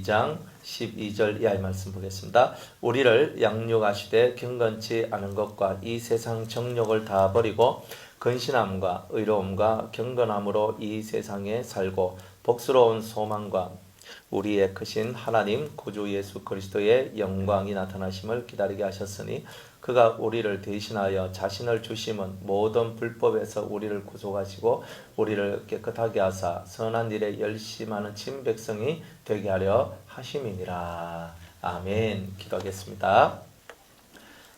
2장 12절 이하의 말씀 보겠습니다. 우리를 양육하시되 경건치 않은 것과 이 세상 정욕을 다 버리고 근신함과 의로움과 경건함으로 이 세상에 살고 복스러운 소망과 우리의 크신 하나님 구주 예수 그리스도의 영광이 나타나심을 기다리게 하셨으니 그가 우리를 대신하여 자신을 주심은 모든 불법에서 우리를 구속하시고 우리를 깨끗하게 하사 선한 일에 열심하는 친백성이 되게 하려 하심이니라. 아멘. 기도하겠습니다.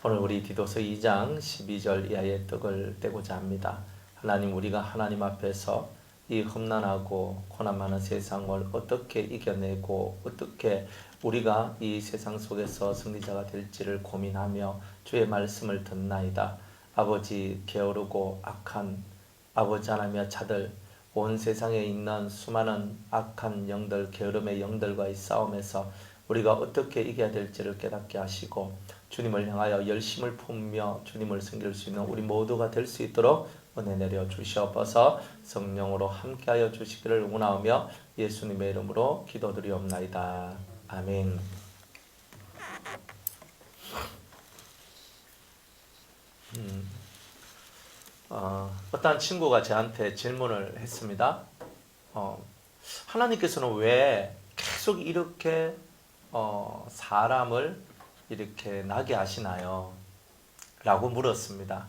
오늘 우리 디도서 2장 12절 이하의 떡을 떼고자 합니다. 하나님, 우리가 하나님 앞에서 이 험난하고 고난 많은 세상을 어떻게 이겨내고 어떻게 우리가 이 세상 속에서 승리자가 될지를 고민하며 주의 말씀을 듣나이다. 아버지, 게으르고 악한 아버지 하나님의 자들, 온 세상에 있는 수많은 악한 영들, 게으름의 영들과의 싸움에서 우리가 어떻게 이겨야 될지를 깨닫게 하시고 주님을 향하여 열심을 품으며 주님을 섬길 수 있는 우리 모두가 될 수 있도록 은혜 내려 주시옵소서. 성령으로 함께하여 주시기를 원하오며 예수님의 이름으로 기도드리옵나이다. 아멘. 어떤 친구가 저한테 질문을 했습니다. 하나님께서는 왜 계속 이렇게 사람을 이렇게 나게 하시나요? 라고 물었습니다.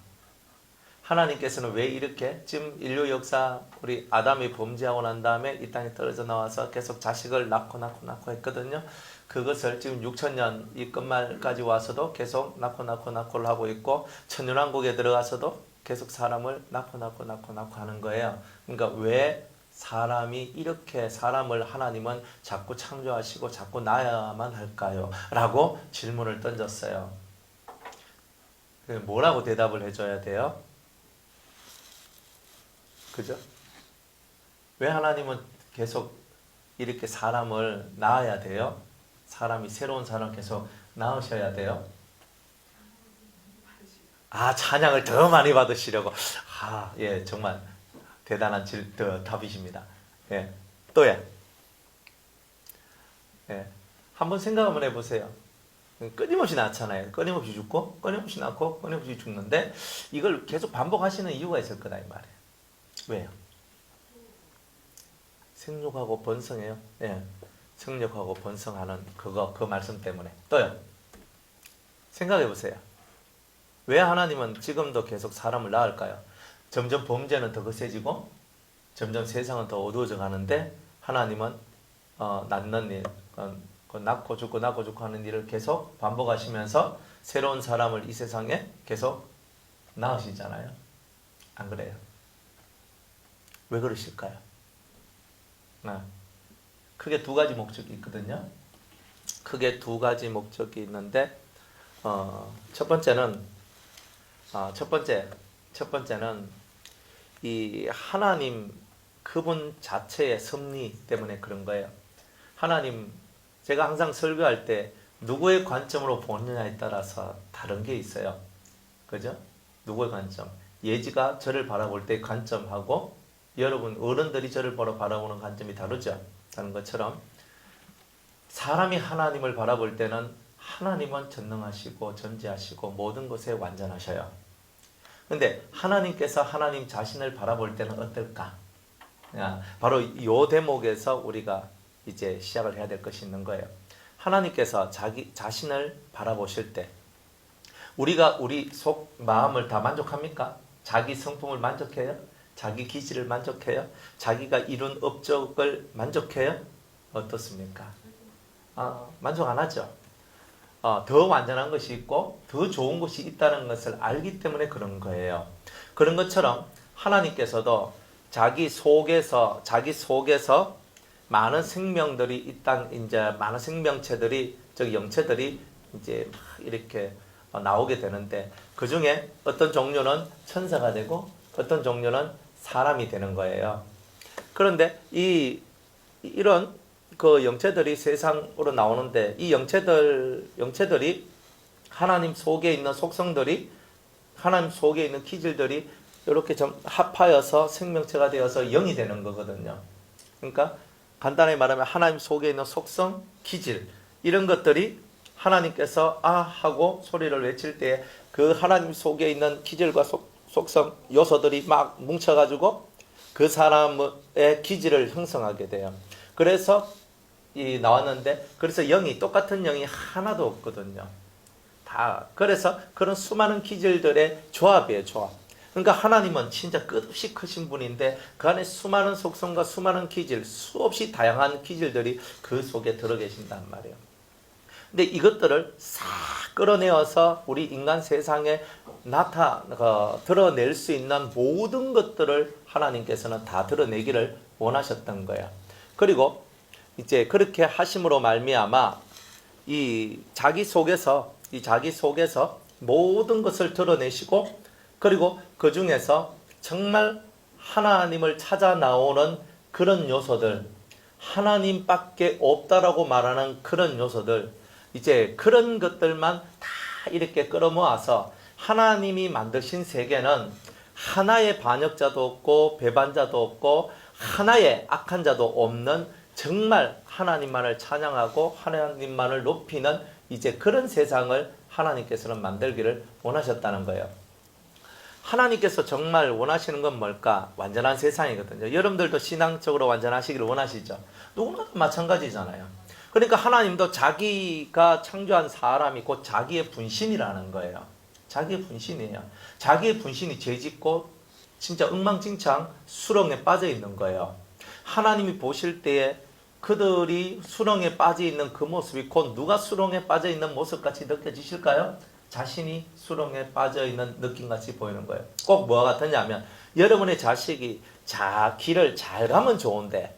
하나님께서는 왜 이렇게 지금 인류 역사 우리 아담이 범죄하고 난 다음에 이 땅에 떨어져 나와서 계속 자식을 낳고 했거든요. 그것을 지금 6천년 이 끝말까지 와서도 계속 낳고를 하고 있고 천년왕국에 들어가서도 계속 사람을 낳고 하는 거예요. 그러니까 왜 사람이 이렇게 사람을 하나님은 자꾸 창조하시고 자꾸 낳아야만 할까요? 라고 질문을 던졌어요. 뭐라고 대답을 해줘야 돼요? 그죠? 왜 하나님은 계속 이렇게 사람을 낳아야 돼요? 사람이 새로운 사람 계속 낳으셔야 돼요? 찬양을 더 많이 받으시려고. 예, 정말 대단한 답이십니다. 예, 또요. 예, 한번 생각 한번 해보세요. 끊임없이 낳잖아요. 끊임없이 죽고, 끊임없이 낳고, 끊임없이 죽는데 이걸 계속 반복하시는 이유가 있을 거다 이 말이에요. 왜요? 생육하고 번성해요. 예, 생육하고 번성하는 그 말씀 때문에. 또요. 생각해 보세요. 왜 하나님은 지금도 계속 사람을 낳을까요? 점점 범죄는 더 거세지고 점점 세상은 더 어두워져 가는데 하나님은 낳는 일, 낳고 죽고 하는 일을 계속 반복하시면서 새로운 사람을 이 세상에 계속 낳으시잖아요. 안 그래요? 왜 그러실까요? 크게 두 가지 목적이 있거든요. 크게 두 가지 목적이 있는데 첫 번째는 이 하나님 그분 자체의 섭리 때문에 그런 거예요. 하나님, 제가 항상 설교할 때 누구의 관점으로 보느냐에 따라서 다른 게 있어요. 그죠? 누구의 관점? 예지가 저를 바라볼 때의 관점하고 여러분 어른들이 저를 바라보는 관점이 다르죠. 다른 것처럼 사람이 하나님을 바라볼 때는 하나님은 전능하시고 전지하시고 모든 것에 완전하셔요. 근데 하나님께서 하나님 자신을 바라볼 때는 어떨까? 바로 이 대목에서 우리가 이제 시작을 해야 될 것이 있는 거예요. 하나님께서 자기 자신을 바라보실 때 우리가 우리 속 마음을 다 만족합니까? 자기 성품을 만족해요? 자기 기질을 만족해요? 자기가 이룬 업적을 만족해요? 어떻습니까? 만족 안 하죠. 더 완전한 것이 있고 더 좋은 것이 있다는 것을 알기 때문에 그런 거예요. 그런 것처럼 하나님께서도 자기 속에서 많은 생명들이 이 땅 이제 많은 생명체들이 영체들이 이제 이렇게 나오게 되는데 그 중에 어떤 종류는 천사가 되고 어떤 종류는 사람이 되는 거예요. 그런데 이런 그 영체들이 세상으로 나오는데 이 영체들이 하나님 속에 있는 속성들이 하나님 속에 있는 기질들이 이렇게 좀 합하여서 생명체가 되어서 영이 되는 거거든요. 그러니까 간단히 말하면 하나님 속에 있는 속성, 기질 이런 것들이 하나님께서 아 하고 소리를 외칠 때 그 하나님 속에 있는 기질과 속성 요소들이 막 뭉쳐가지고 그 사람의 기질을 형성하게 돼요. 그래서 이 나왔는데 그래서 영이 똑같은 영이 하나도 없거든요. 다 그래서 그런 수많은 기질들의 조합이에요. 조합. 그러니까 하나님은 진짜 끝없이 크신 분인데 그 안에 수많은 속성과 수많은 기질, 수없이 다양한 기질들이 그 속에 들어 계신단 말이에요. 근데 이것들을 싹 끌어내어서 우리 인간 세상에 드러낼 수 있는 모든 것들을 하나님께서는 다 드러내기를 원하셨던 거예요. 그리고 이제 그렇게 하심으로 말미암아 이 자기 속에서 모든 것을 드러내시고 그리고 그 중에서 정말 하나님을 찾아 나오는 그런 요소들, 하나님밖에 없다라고 말하는 그런 요소들, 이제 그런 것들만 다 이렇게 끌어모아서 하나님이 만드신 세계는 하나의 반역자도 없고 배반자도 없고 하나의 악한 자도 없는 정말 하나님만을 찬양하고 하나님만을 높이는 이제 그런 세상을 하나님께서는 만들기를 원하셨다는 거예요. 하나님께서 정말 원하시는 건 뭘까? 완전한 세상이거든요. 여러분들도 신앙적으로 완전하시기를 원하시죠? 누구나 마찬가지잖아요. 그러니까 하나님도 자기가 창조한 사람이 곧 자기의 분신이라는 거예요. 자기의 분신이에요. 자기의 분신이 죄짓고 진짜 엉망진창 수렁에 빠져 있는 거예요. 하나님이 보실 때에 그들이 수렁에 빠져 있는 그 모습이 곧 누가 수렁에 빠져 있는 모습같이 느껴지실까요? 자신이 수렁에 빠져 있는 느낌같이 보이는 거예요. 꼭 뭐가 같으냐면 여러분의 자식이 길을 잘 가면 좋은데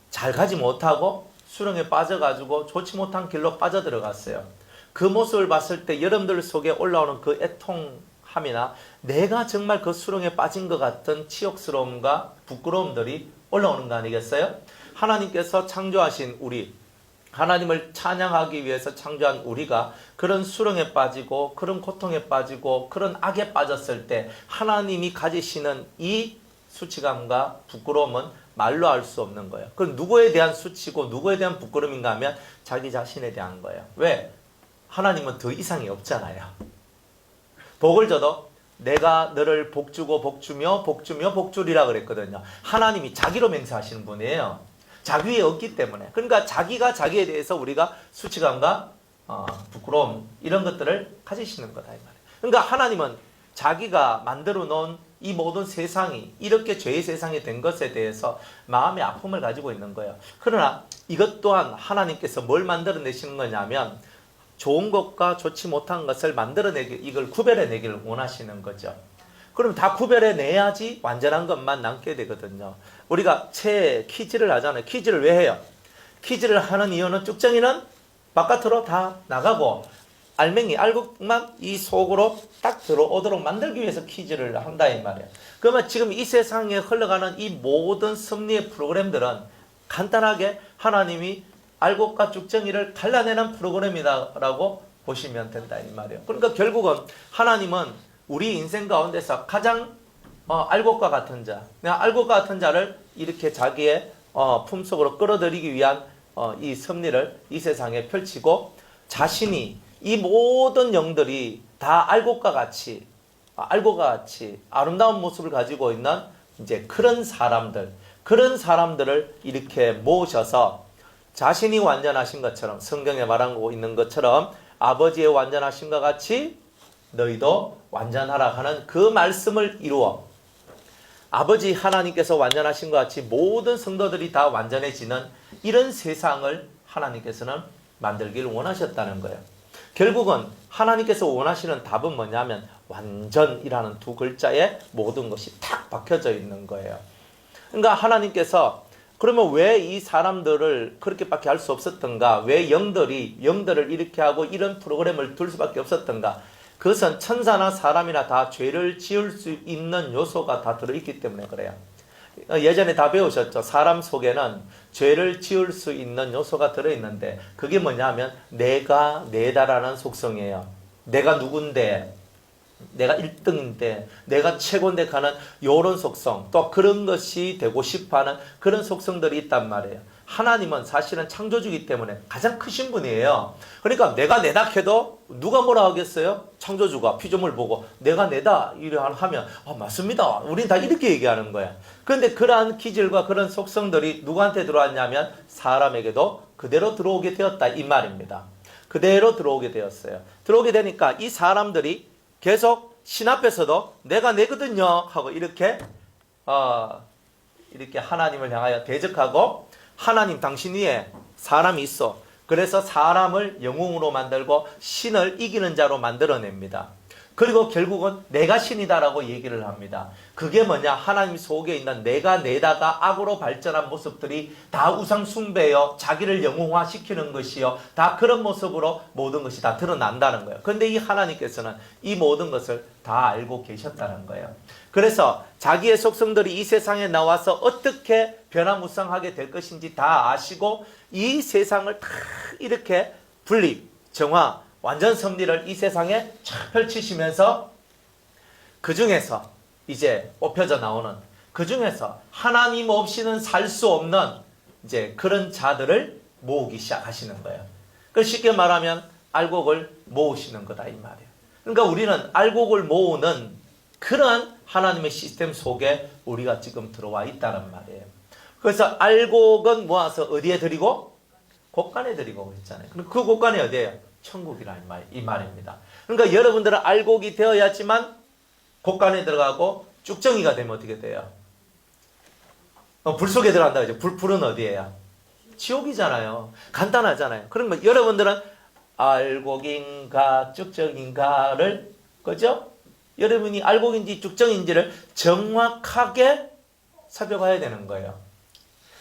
잘 가지 못하고 수렁에 빠져가지고 좋지 못한 길로 빠져들어갔어요. 그 모습을 봤을 때 여러분들 속에 올라오는 그 애통함이나 내가 정말 그 수렁에 빠진 것 같은 치욕스러움과 부끄러움들이 올라오는 거 아니겠어요? 하나님께서 창조하신 우리, 하나님을 찬양하기 위해서 창조한 우리가 그런 수렁에 빠지고 그런 고통에 빠지고 그런 악에 빠졌을 때 하나님이 가지시는 이 수치감과 부끄러움은 말로 알 수 없는 거예요. 그럼 누구에 대한 수치고 누구에 대한 부끄러움인가 하면 자기 자신에 대한 거예요. 왜? 하나님은 더 이상이 없잖아요. 복을 줘도 내가 너를 복주고 복주며 복주리라 그랬거든요. 하나님이 자기로 맹세하시는 분이에요. 자기 위에 없기 때문에. 그러니까 자기가 자기에 대해서 우리가 수치감과 부끄러움 이런 것들을 가지시는 거다 이 말이에요. 그러니까 하나님은 자기가 만들어 놓은 이 모든 세상이 이렇게 죄의 세상이 된 것에 대해서 마음의 아픔을 가지고 있는 거예요. 그러나 이것 또한 하나님께서 뭘 만들어내시는 거냐면 좋은 것과 좋지 못한 것을 만들어내기, 이걸 구별해내기를 원하시는 거죠. 그럼 다 구별해내야지 완전한 것만 남게 되거든요. 우리가 퀴즈를 하잖아요. 퀴즈를 왜 해요? 퀴즈를 하는 이유는 쭉정이는 바깥으로 다 나가고 알맹이만 이 속으로 딱 들어오도록 만들기 위해서 퀴즈를 한다 이 말이에요. 그러면 지금 이 세상에 흘러가는 이 모든 섭리의 프로그램들은 간단하게 하나님이 알곡과 쭉정이를 갈라내는 프로그램이다라고 보시면 된다 이 말이에요. 그러니까 결국은 하나님은 우리 인생 가운데서 가장 알곡과 같은 자, 알곡과 같은 자를 이렇게 자기의 품속으로 끌어들이기 위한 이 섭리를 이 세상에 펼치고 자신이 이 모든 영들이 다 알곡과 같이 아름다운 모습을 가지고 있는 이제 그런 사람들을 이렇게 모으셔서 자신이 완전하신 것처럼 성경에 말하고 있는 것처럼 아버지의 완전하심과 같이 너희도 완전하라 하는 그 말씀을 이루어 아버지 하나님께서 완전하신 것 같이 모든 성도들이 다 완전해지는 이런 세상을 하나님께서는 만들기를 원하셨다는 거예요. 결국은 하나님께서 원하시는 답은 뭐냐면 완전이라는 두 글자에 모든 것이 탁 박혀져 있는 거예요. 그러니까 하나님께서 그러면 왜 이 사람들을 그렇게밖에 할 수 없었던가? 왜 영들을 이렇게 하고 이런 프로그램을 둘 수밖에 없었던가? 그것은 천사나 사람이나 다 죄를 지을 수 있는 요소가 다 들어있기 때문에 그래요. 예전에 다 배우셨죠. 사람 속에는 죄를 지을 수 있는 요소가 들어있는데 그게 뭐냐면 내다라는 속성이에요. 내가 누군데, 내가 1등인데, 내가 최고인데 하는 이런 속성, 또 그런 것이 되고 싶어하는 그런 속성들이 있단 말이에요. 하나님은 사실은 창조주이기 때문에 가장 크신 분이에요. 그러니까 내가 내다 해도 누가 뭐라 하겠어요? 창조주가 피조물 보고 내가 내다 이래 하면 맞습니다. 우린 다 이렇게 얘기하는 거야. 그런데 그러한 기질과 그런 속성들이 누구한테 들어왔냐면 사람에게도 그대로 들어오게 되었다 이 말입니다. 그대로 들어오게 되었어요. 들어오게 되니까 이 사람들이 계속 신 앞에서도 내가 내거든요 하고 이렇게 하나님을 향하여 대적하고 하나님 당신 위에 사람이 있어. 그래서 사람을 영웅으로 만들고 신을 이기는 자로 만들어냅니다. 그리고 결국은 내가 신이다라고 얘기를 합니다. 그게 뭐냐? 하나님 속에 있는 내가 내다가 악으로 발전한 모습들이 다 우상 숭배요, 자기를 영웅화시키는 것이요, 다 그런 모습으로 모든 것이 다 드러난다는 거예요. 그런데 이 하나님께서는 이 모든 것을 다 알고 계셨다는 거예요. 그래서 자기의 속성들이 이 세상에 나와서 어떻게 변화무쌍하게 될 것인지 다 아시고 이 세상을 다 이렇게 분립, 정화, 완전 섭리를 이 세상에 쫙 펼치시면서 그 중에서 이제 뽑혀져 나오는 그 중에서 하나님 없이는 살 수 없는 이제 그런 자들을 모으기 시작하시는 거예요. 그 쉽게 말하면 알곡을 모으시는 거다 이 말이에요. 그러니까 우리는 알곡을 모으는 그런 하나님의 시스템 속에 우리가 지금 들어와 있다는 말이에요. 그래서 알곡은 모아서 어디에 드리고? 곳간에 드리고 그랬잖아요. 그 곳간이 어디예요? 천국이라 이 말입니다. 그러니까 여러분들은 알곡이 되어야지만 곳간에 들어가고 쭉정이가 되면 어떻게 돼요? 불 속에 들어간다 그죠? 불은 어디예요? 지옥이잖아요. 간단하잖아요. 그러면 여러분들은 알곡인가 쭉정인가를 그죠? 여러분이 알곡인지 쭉정인지를 정확하게 살펴봐야 되는 거예요.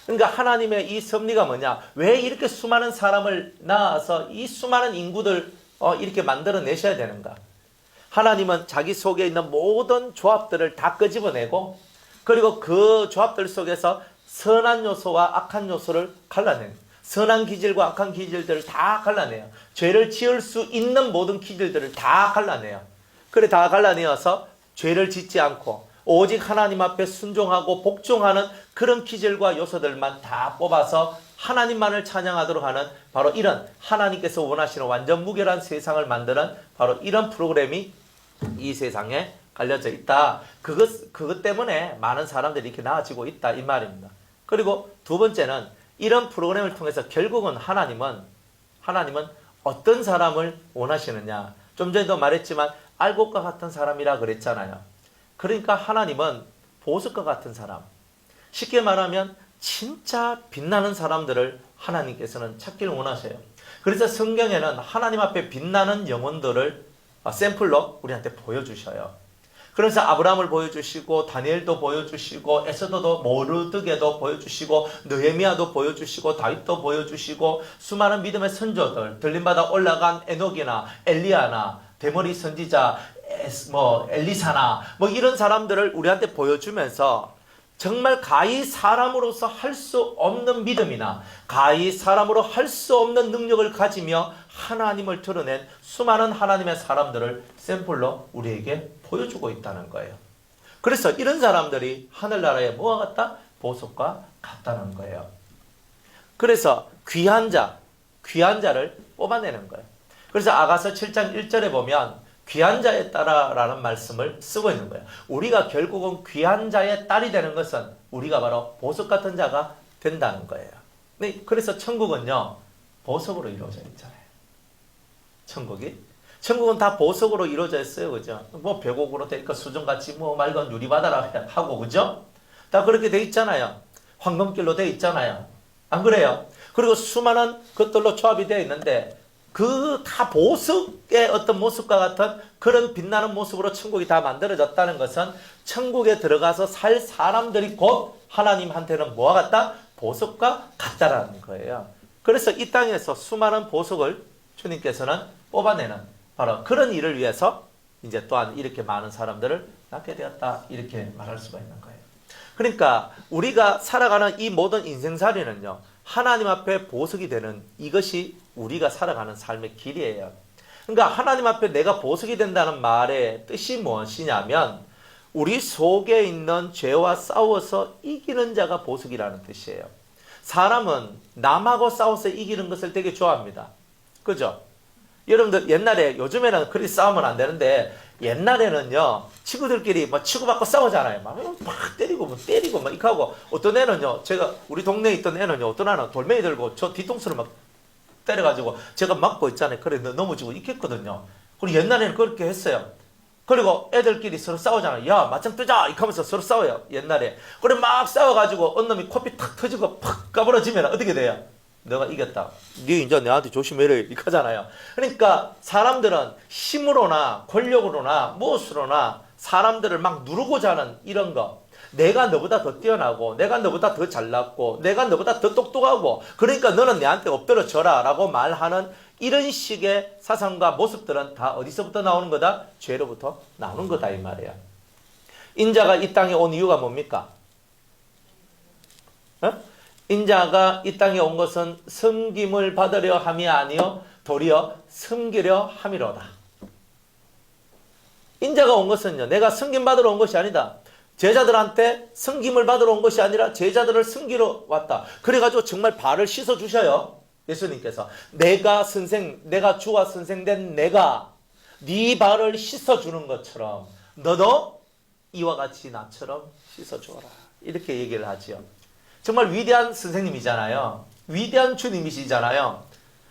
그러니까 하나님의 이 섭리가 뭐냐? 왜 이렇게 수많은 사람을 낳아서 이 수많은 인구들 이렇게 만들어내셔야 되는가? 하나님은 자기 속에 있는 모든 조합들을 다 끄집어내고 그리고 그 조합들 속에서 선한 요소와 악한 요소를 갈라내요. 선한 기질과 악한 기질들을 다 갈라내요. 죄를 지을 수 있는 모든 기질들을 다 갈라내요. 그래 다 갈라내어서 죄를 짓지 않고 오직 하나님 앞에 순종하고 복종하는 그런 기질과 요소들만 다 뽑아서 하나님만을 찬양하도록 하는 바로 이런 하나님께서 원하시는 완전 무결한 세상을 만드는 바로 이런 프로그램이 이 세상에 알려져 있다. 그것 때문에 많은 사람들이 이렇게 나아지고 있다 이 말입니다. 그리고 두 번째는 이런 프로그램을 통해서 결국은 하나님은 어떤 사람을 원하시느냐. 좀 전에도 말했지만 알곡과 같은 사람이라 그랬잖아요. 그러니까 하나님은 보석과 같은 사람. 쉽게 말하면 진짜 빛나는 사람들을 하나님께서는 찾기를 원하셔요. 그래서 성경에는 하나님 앞에 빛나는 영혼들을 샘플로 우리한테 보여주셔요. 그래서 아브라함을 보여주시고 다니엘도 보여주시고 에스더도 모르드게도 보여주시고 느헤미야도 보여주시고 다윗도 보여주시고 수많은 믿음의 선조들 들림받아 올라간 에녹이나 엘리야나 대머리 선지자 엘리사나 이런 사람들을 우리한테 보여주면서 정말 가히 사람으로서 할 수 없는 믿음이나 가히 사람으로 할 수 없는 능력을 가지며 하나님을 드러낸 수많은 하나님의 사람들을 샘플로 우리에게 보여주고 있다는 거예요. 그래서 이런 사람들이 하늘나라에 뭐와 같다? 보석과 같다는 거예요. 그래서 귀한 자를 뽑아내는 거예요. 그래서 아가서 7장 1절에 보면 귀한 자의 딸아라는 말씀을 쓰고 있는 거예요. 우리가 결국은 귀한 자의 딸이 되는 것은 우리가 바로 보석 같은 자가 된다는 거예요. 그래서 천국은요, 보석으로 이루어져 있잖아요. 천국은 다 보석으로 이루어져 있어요. 그죠? 벽옥으로 되니까 수정같이 맑은 유리바다라 하고, 그죠? 다 그렇게 돼 있잖아요. 황금길로 돼 있잖아요. 안 그래요? 그리고 수많은 것들로 조합이 되어 있는데, 다 보석의 어떤 모습과 같은 그런 빛나는 모습으로 천국이 다 만들어졌다는 것은 천국에 들어가서 살 사람들이 곧 하나님한테는 뭐와 같다? 보석과 같다라는 거예요. 그래서 이 땅에서 수많은 보석을 주님께서는 뽑아내는 바로 그런 일을 위해서 이제 또한 이렇게 많은 사람들을 낳게 되었다. 이렇게 말할 수가 있는 거예요. 그러니까 우리가 살아가는 이 모든 인생살이는요, 하나님 앞에 보석이 되는 이것이 우리가 살아가는 삶의 길이에요. 그러니까 하나님 앞에 내가 보석이 된다는 말의 뜻이 무엇이냐면 우리 속에 있는 죄와 싸워서 이기는 자가 보석이라는 뜻이에요. 사람은 남하고 싸워서 이기는 것을 되게 좋아합니다. 그죠? 여러분들 옛날에, 요즘에는 그리 싸우면 안 되는데 옛날에는요, 친구들끼리 뭐 치고받고 싸우잖아요. 막 때리고 막 이렇게 하고, 어떤 애는요, 우리 동네에 있던 애는요, 어떤 애는 돌멩이 들고 저 뒤통수를 막 때려가지고 제가 막고 있잖아요. 그래 넘어지고 이렇게 했거든요. 그리고 옛날에는 그렇게 했어요. 그리고 애들끼리 서로 싸우잖아요. 야, 맞짱 뜨자! 이렇게 하면서 서로 싸워요. 옛날에. 그래 막 싸워가지고 어느 놈이 코피 탁 터지고 팍 까부러지면 어떻게 돼요? 너가 이겼다. 네 이제 내한테 조심해라. 이렇게 하잖아요. 그러니까 사람들은 힘으로나 권력으로나 무엇으로나 사람들을 막 누르고자 하는 이런 거. 내가 너보다 더 뛰어나고, 내가 너보다 더 잘났고, 내가 너보다 더 똑똑하고, 그러니까 너는 내한테 엎드려져라 라고 말하는 이런 식의 사상과 모습들은 다 어디서부터 나오는 거다? 죄로부터 나오는 거다 이 말이에요. 인자가 이 땅에 온 이유가 뭡니까? 인자가 이 땅에 온 것은 섬김을 받으려 함이 아니요 도리어 섬기려 함이로다. 인자가 온 것은요, 내가 섬김 받으러 온 것이 아니다. 제자들한테 섬김을 받으러 온 것이 아니라 제자들을 섬기러 왔다. 그래가지고 정말 발을 씻어 주셔요. 예수님께서 내가 주와 선생된 내가 네 발을 씻어 주는 것처럼 너도 이와 같이 나처럼 씻어 주어라. 이렇게 얘기를 하지요. 정말 위대한 선생님이잖아요. 위대한 주님이시잖아요.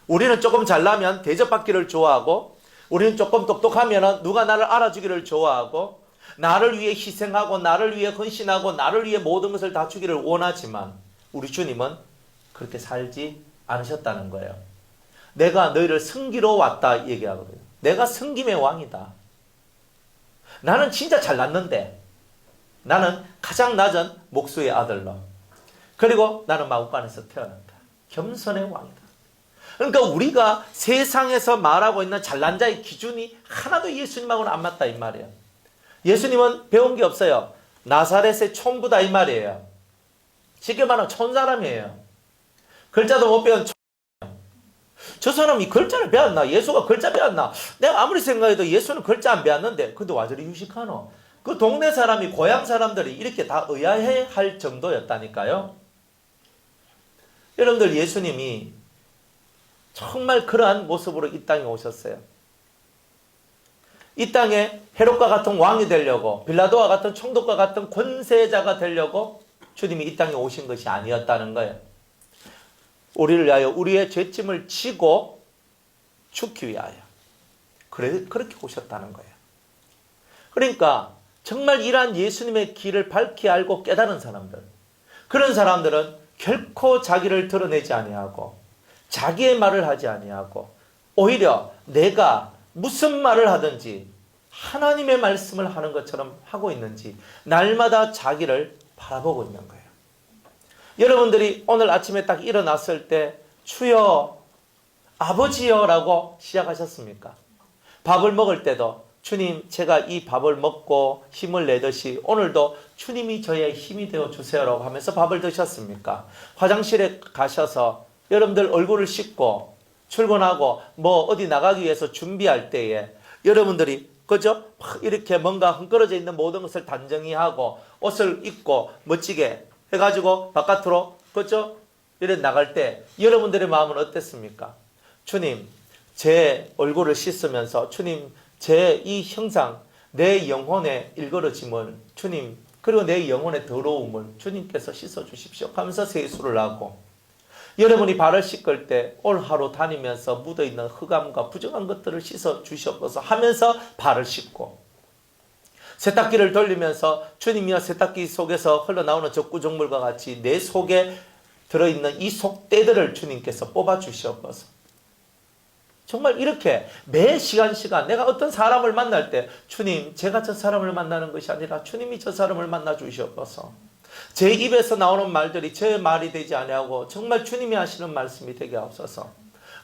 우리는 조금 잘나면 대접받기를 좋아하고, 우리는 조금 똑똑하면 누가 나를 알아주기를 좋아하고, 나를 위해 희생하고 나를 위해 헌신하고 나를 위해 모든 것을 다 주기를 원하지만 우리 주님은 그렇게 살지 않으셨다는 거예요. 내가 너희를 섬기러 왔다 얘기하거든요. 내가 섬김의 왕이다. 나는 진짜 잘났는데 나는 가장 낮은 목수의 아들로, 그리고 나는 마구간에서 태어났다. 겸손의 왕이다. 그러니까 우리가 세상에서 말하고 있는 잘난 자의 기준이 하나도 예수님하고는 안 맞다 이 말이에요. 예수님은 배운 게 없어요. 나사렛의 촌부다 이 말이에요. 쉽게 말하면 촌사람이에요. 글자도 못 배운 촌사람이에요. 저 사람이 글자를 배웠나? 예수가 글자 배웠나? 내가 아무리 생각해도 예수는 글자 안 배웠는데 근데 와 저리 유식하노? 그 동네 사람이, 고향 사람들이 이렇게 다 의아해할 정도였다니까요. 여러분들, 예수님이 정말 그러한 모습으로 이 땅에 오셨어요. 이 땅에 헤롯과 같은 왕이 되려고, 빌라도와 같은 총독과 같은 권세자가 되려고 주님이 이 땅에 오신 것이 아니었다는 거예요. 우리를 위하여 우리의 죄짐을 지고 죽기 위하여 그렇게 오셨다는 거예요. 그러니까 정말 이러한 예수님의 길을 밝히 알고 깨달은 사람들, 그런 사람들은 결코 자기를 드러내지 아니하고 자기의 말을 하지 아니하고 오히려 내가 무슨 말을 하든지 하나님의 말씀을 하는 것처럼 하고 있는지 날마다 자기를 바라보고 있는 거예요. 여러분들이 오늘 아침에 딱 일어났을 때 주여, 아버지여 라고 시작하셨습니까? 밥을 먹을 때도 주님, 제가 이 밥을 먹고 힘을 내듯이 오늘도 주님이 저의 힘이 되어 주세요라고 하면서 밥을 드셨습니까? 화장실에 가셔서 여러분들 얼굴을 씻고 출근하고 뭐 어디 나가기 위해서 준비할 때에 여러분들이 그죠? 이렇게 뭔가 흥걸어져 있는 모든 것을 단정히 하고 옷을 입고 멋지게 해가지고 바깥으로 그죠? 이래 나갈 때 여러분들의 마음은 어땠습니까? 주님, 제 얼굴을 씻으면서 주님, 제 이 형상, 내 영혼의 일그러짐을 주님, 그리고 내 영혼의 더러움을 주님께서 씻어주십시오 하면서 세수를 하고, 여러분이 발을 씻을 때 올 하루 다니면서 묻어있는 흑암과 부정한 것들을 씻어주시옵소서 하면서 발을 씻고, 세탁기를 돌리면서 주님이여 세탁기 속에서 흘러나오는 저 구정물과 같이 내 속에 들어있는 이 속때들을 주님께서 뽑아주시옵소서. 정말 이렇게 매 시간 내가 어떤 사람을 만날 때 주님, 제가 저 사람을 만나는 것이 아니라 주님이 저 사람을 만나 주시옵소서. 제 입에서 나오는 말들이 제 말이 되지 아니하고 정말 주님이 하시는 말씀이 되게 하옵소서.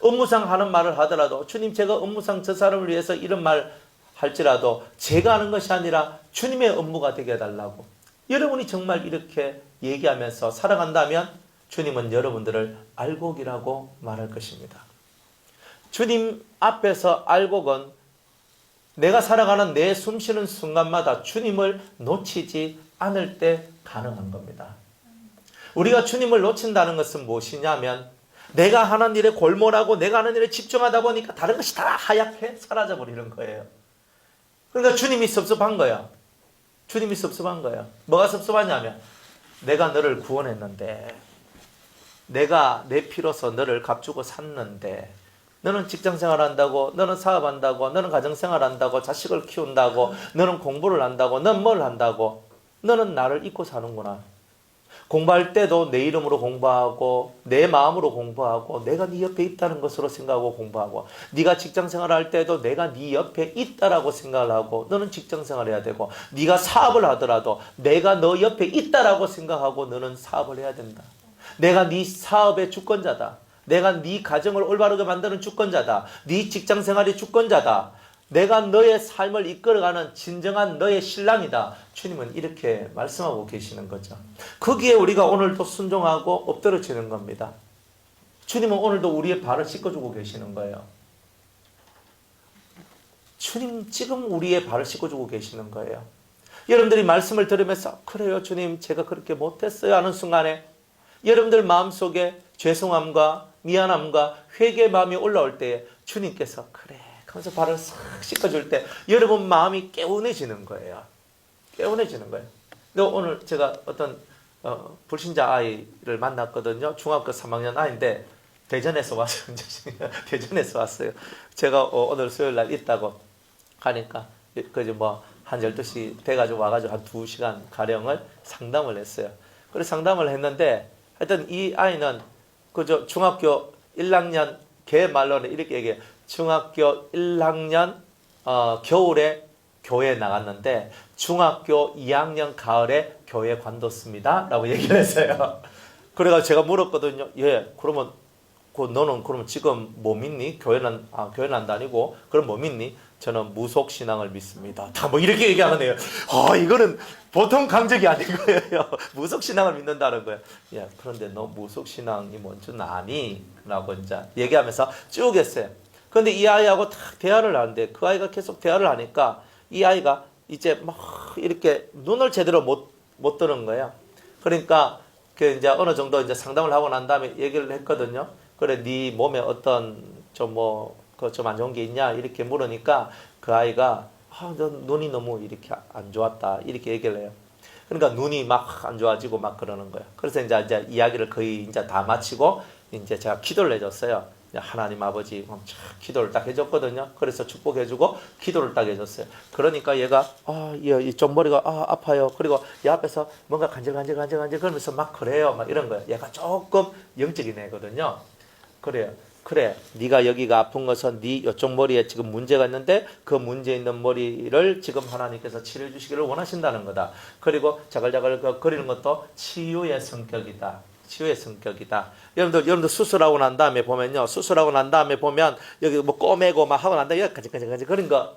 업무상 하는 말을 하더라도 주님, 제가 업무상 저 사람을 위해서 이런 말 할지라도 제가 하는 것이 아니라 주님의 업무가 되게 해달라고. 여러분이 정말 이렇게 얘기하면서 살아간다면 주님은 여러분들을 알곡이라고 말할 것입니다. 주님 앞에서 알곡은 내가 살아가는 내 숨쉬는 순간마다 주님을 놓치지 않을 때 가능한 겁니다. 우리가 주님을 놓친다는 것은 무엇이냐면 내가 하는 일에 골몰하고 내가 하는 일에 집중하다 보니까 다른 것이 다 하얗게 사라져 버리는 거예요. 그러니까 주님이 섭섭한 거야. 주님이 섭섭한 거야. 뭐가 섭섭하냐면 내가 너를 구원했는데 내가 내 피로서 너를 값주고 샀는데 너는 직장생활 한다고, 너는 사업한다고, 너는 가정생활 한다고, 자식을 키운다고, 너는 공부를 한다고, 너는 뭘 한다고, 너는 나를 잊고 사는구나. 공부할 때도 내 이름으로 공부하고 내 마음으로 공부하고 내가 네 옆에 있다는 것으로 생각하고 공부하고, 네가 직장생활 할 때도 내가 네 옆에 있다라고 생각을 하고 너는 직장생활 해야 되고, 네가 사업을 하더라도 내가 너 옆에 있다라고 생각하고 너는 사업을 해야 된다. 내가 네 사업의 주권자다. 내가 네 가정을 올바르게 만드는 주권자다. 네 직장생활의 주권자다. 내가 너의 삶을 이끌어가는 진정한 너의 신랑이다. 주님은 이렇게 말씀하고 계시는 거죠. 거기에 우리가 오늘도 순종하고 엎드려지는 겁니다. 주님은 오늘도 우리의 발을 씻어주고 계시는 거예요. 주님 지금 우리의 발을 씻어주고 계시는 거예요. 여러분들이 말씀을 들으면서 그래요 주님 제가 그렇게 못했어요 하는 순간에 여러분들 마음속에 죄송함과 미안함과 회개의 마음이 올라올 때에 주님께서 그래 하면서 발을 싹 씻어줄 때 여러분 마음이 개운해지는 거예요. 개운해지는 거예요. 근데 오늘 제가 어떤 불신자 아이를 만났거든요. 중학교 3학년 아이인데 대전에서 왔어요. 대전에서 왔어요. 제가 오늘 수요일 날 있다고 하니까 그저 한 12시 돼가지고 와가지고 한 2시간 가량을 상담을 했어요. 그래서 상담을 했는데 하여튼 이 아이는 그저 중학교 1학년 걔 말로는 이렇게 얘기해요. 중학교 1학년 겨울에 교회에 나갔는데 중학교 2학년 가을에 교회 관뒀습니다 라고 얘기를 했어요. 그래가지고 제가 물었거든요. 예, 그러면 너는 그러면 지금 뭐 믿니? 교회는 안 다니고 그럼 뭐 믿니? 저는 무속신앙을 믿습니다. 다 이렇게 얘기하네요. 이거는 보통 강적이 아닌 거예요. 무속신앙을 믿는다는 거예요. 야, 그런데 너 무속신앙이 뭔지 아니? 라고 이제 얘기하면서 쭉 했어요. 그런데 이 아이하고 딱 대화를 하는데 그 아이가 계속 대화를 하니까 이 아이가 이제 막 이렇게 눈을 제대로 못 뜨는 거예요. 그러니까 그 이제 어느 정도 이제 상담을 하고 난 다음에 얘기를 했거든요. 그래, 네 몸에 어떤 좀 안 좋은 게 있냐 이렇게 물으니까 그 아이가 너 눈이 너무 이렇게 안 좋았다 이렇게 얘기를 해요. 그러니까 눈이 막 안 좋아지고 막 그러는 거예요. 그래서 이제 이야기를 거의 이제 다 마치고 이제 제가 기도를 해줬어요. 하나님 아버지 기도를 딱 해줬거든요. 그래서 축복해주고 기도를 딱 해줬어요. 그러니까 얘가 좀 머리가 아파요. 그리고 얘 앞에서 뭔가 간질간질 그러면서 막 그래요. 막 이런 거예요. 얘가 조금 영적인 애거든요. 그래요. 그래, 네가 여기가 아픈 것은 네 이쪽 머리에 지금 문제가 있는데 그 문제 있는 머리를 지금 하나님께서 치료해 주시기를 원하신다는 거다. 그리고 자글자글 거리는 것도 치유의 성격이다. 치유의 성격이다. 여러분들 수술하고 난 다음에 보면요. 수술하고 난 다음에 보면 여기 꼬매고 막 하고 난 다음에 여기 간질 그런 거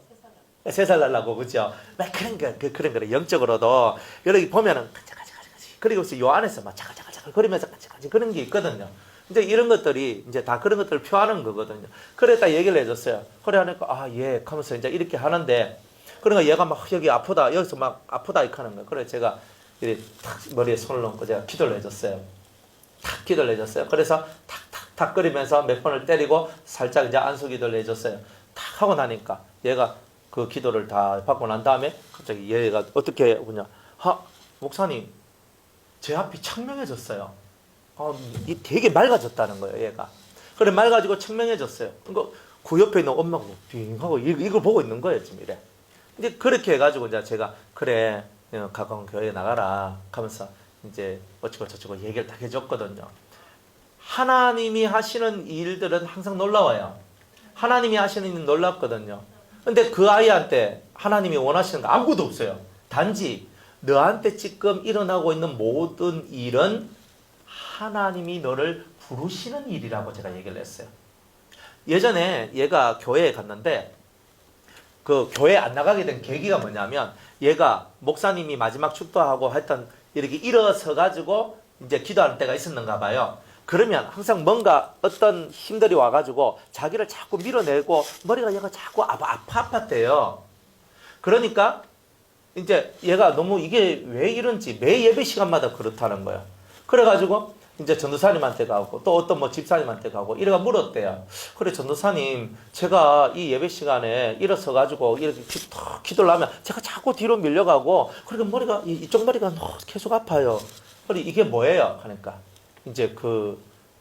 세살 날라고 그죠? 막 그런 거를 영적으로도 여기 보면은 간질 그리고 요 안에서 막 자글자글 거리면서 간질 그런 게 있거든요. 이제 이런 것들이 이제 다 그런 것들을 표하는 거거든요. 그래 딱 얘기를 해줬어요. 그래 하니까 예 하면서 이제 이렇게 하는데 그러니까 얘가 막 여기 아프다 여기서 막 아프다 이렇게 하는 거예요. 그래 제가 이렇게 탁 머리에 손을 넣고 제가 기도를 해줬어요. 탁 기도를 해줬어요. 그래서 탁 거리면서 몇 번을 때리고 살짝 이제 안수 기도를 해줬어요. 탁 하고 나니까 얘가 그 기도를 다 받고 난 다음에 갑자기 얘가 어떻게 보냐. 목사님 제 앞이 청명해졌어요. 되게 맑아졌다는 거예요, 얘가. 그래, 맑아지고 청명해졌어요. 그러니까 그 옆에 있는 엄마가 빙하고 이걸 보고 있는 거예요, 지금 이래. 이제 그렇게 해가지고 이제 제가 그래, 가까운 교회에 나가라 하면서 이제 어쩌고 저쩌고 얘기를 다 해줬거든요. 하나님이 하시는 일들은 항상 놀라워요. 하나님이 하시는 일은 놀랍거든요. 근데 그 아이한테 하나님이 원하시는 거 아무것도 없어요. 단지 너한테 지금 일어나고 있는 모든 일은 하나님이 너를 부르시는 일이라고 제가 얘기를 했어요. 예전에 얘가 교회에 갔는데 그 교회 안 나가게 된 계기가 뭐냐면 얘가 목사님이 마지막 축도하고 했던 이렇게 일어서 가지고 이제 기도하는 때가 있었는가 봐요. 그러면 항상 뭔가 어떤 힘들이 와가지고 자기를 자꾸 밀어내고 머리가 얘가 자꾸 아팠대요. 그러니까 이제 얘가 너무 이게 왜 이런지 매 예배 시간마다 그렇다는 거예요. 그래가지고 이제 전도사님한테 가고 또 어떤 뭐 집사님한테 가고 이래가 물었대요. 그래 전도사님, 제가 이 예배 시간에 일어서 가지고 이렇게 기도를 하면 제가 자꾸 뒤로 밀려가고 그러니까 머리가 이쪽 머리가 계속 아파요. 그래 이게 뭐예요? 하니까 이제 그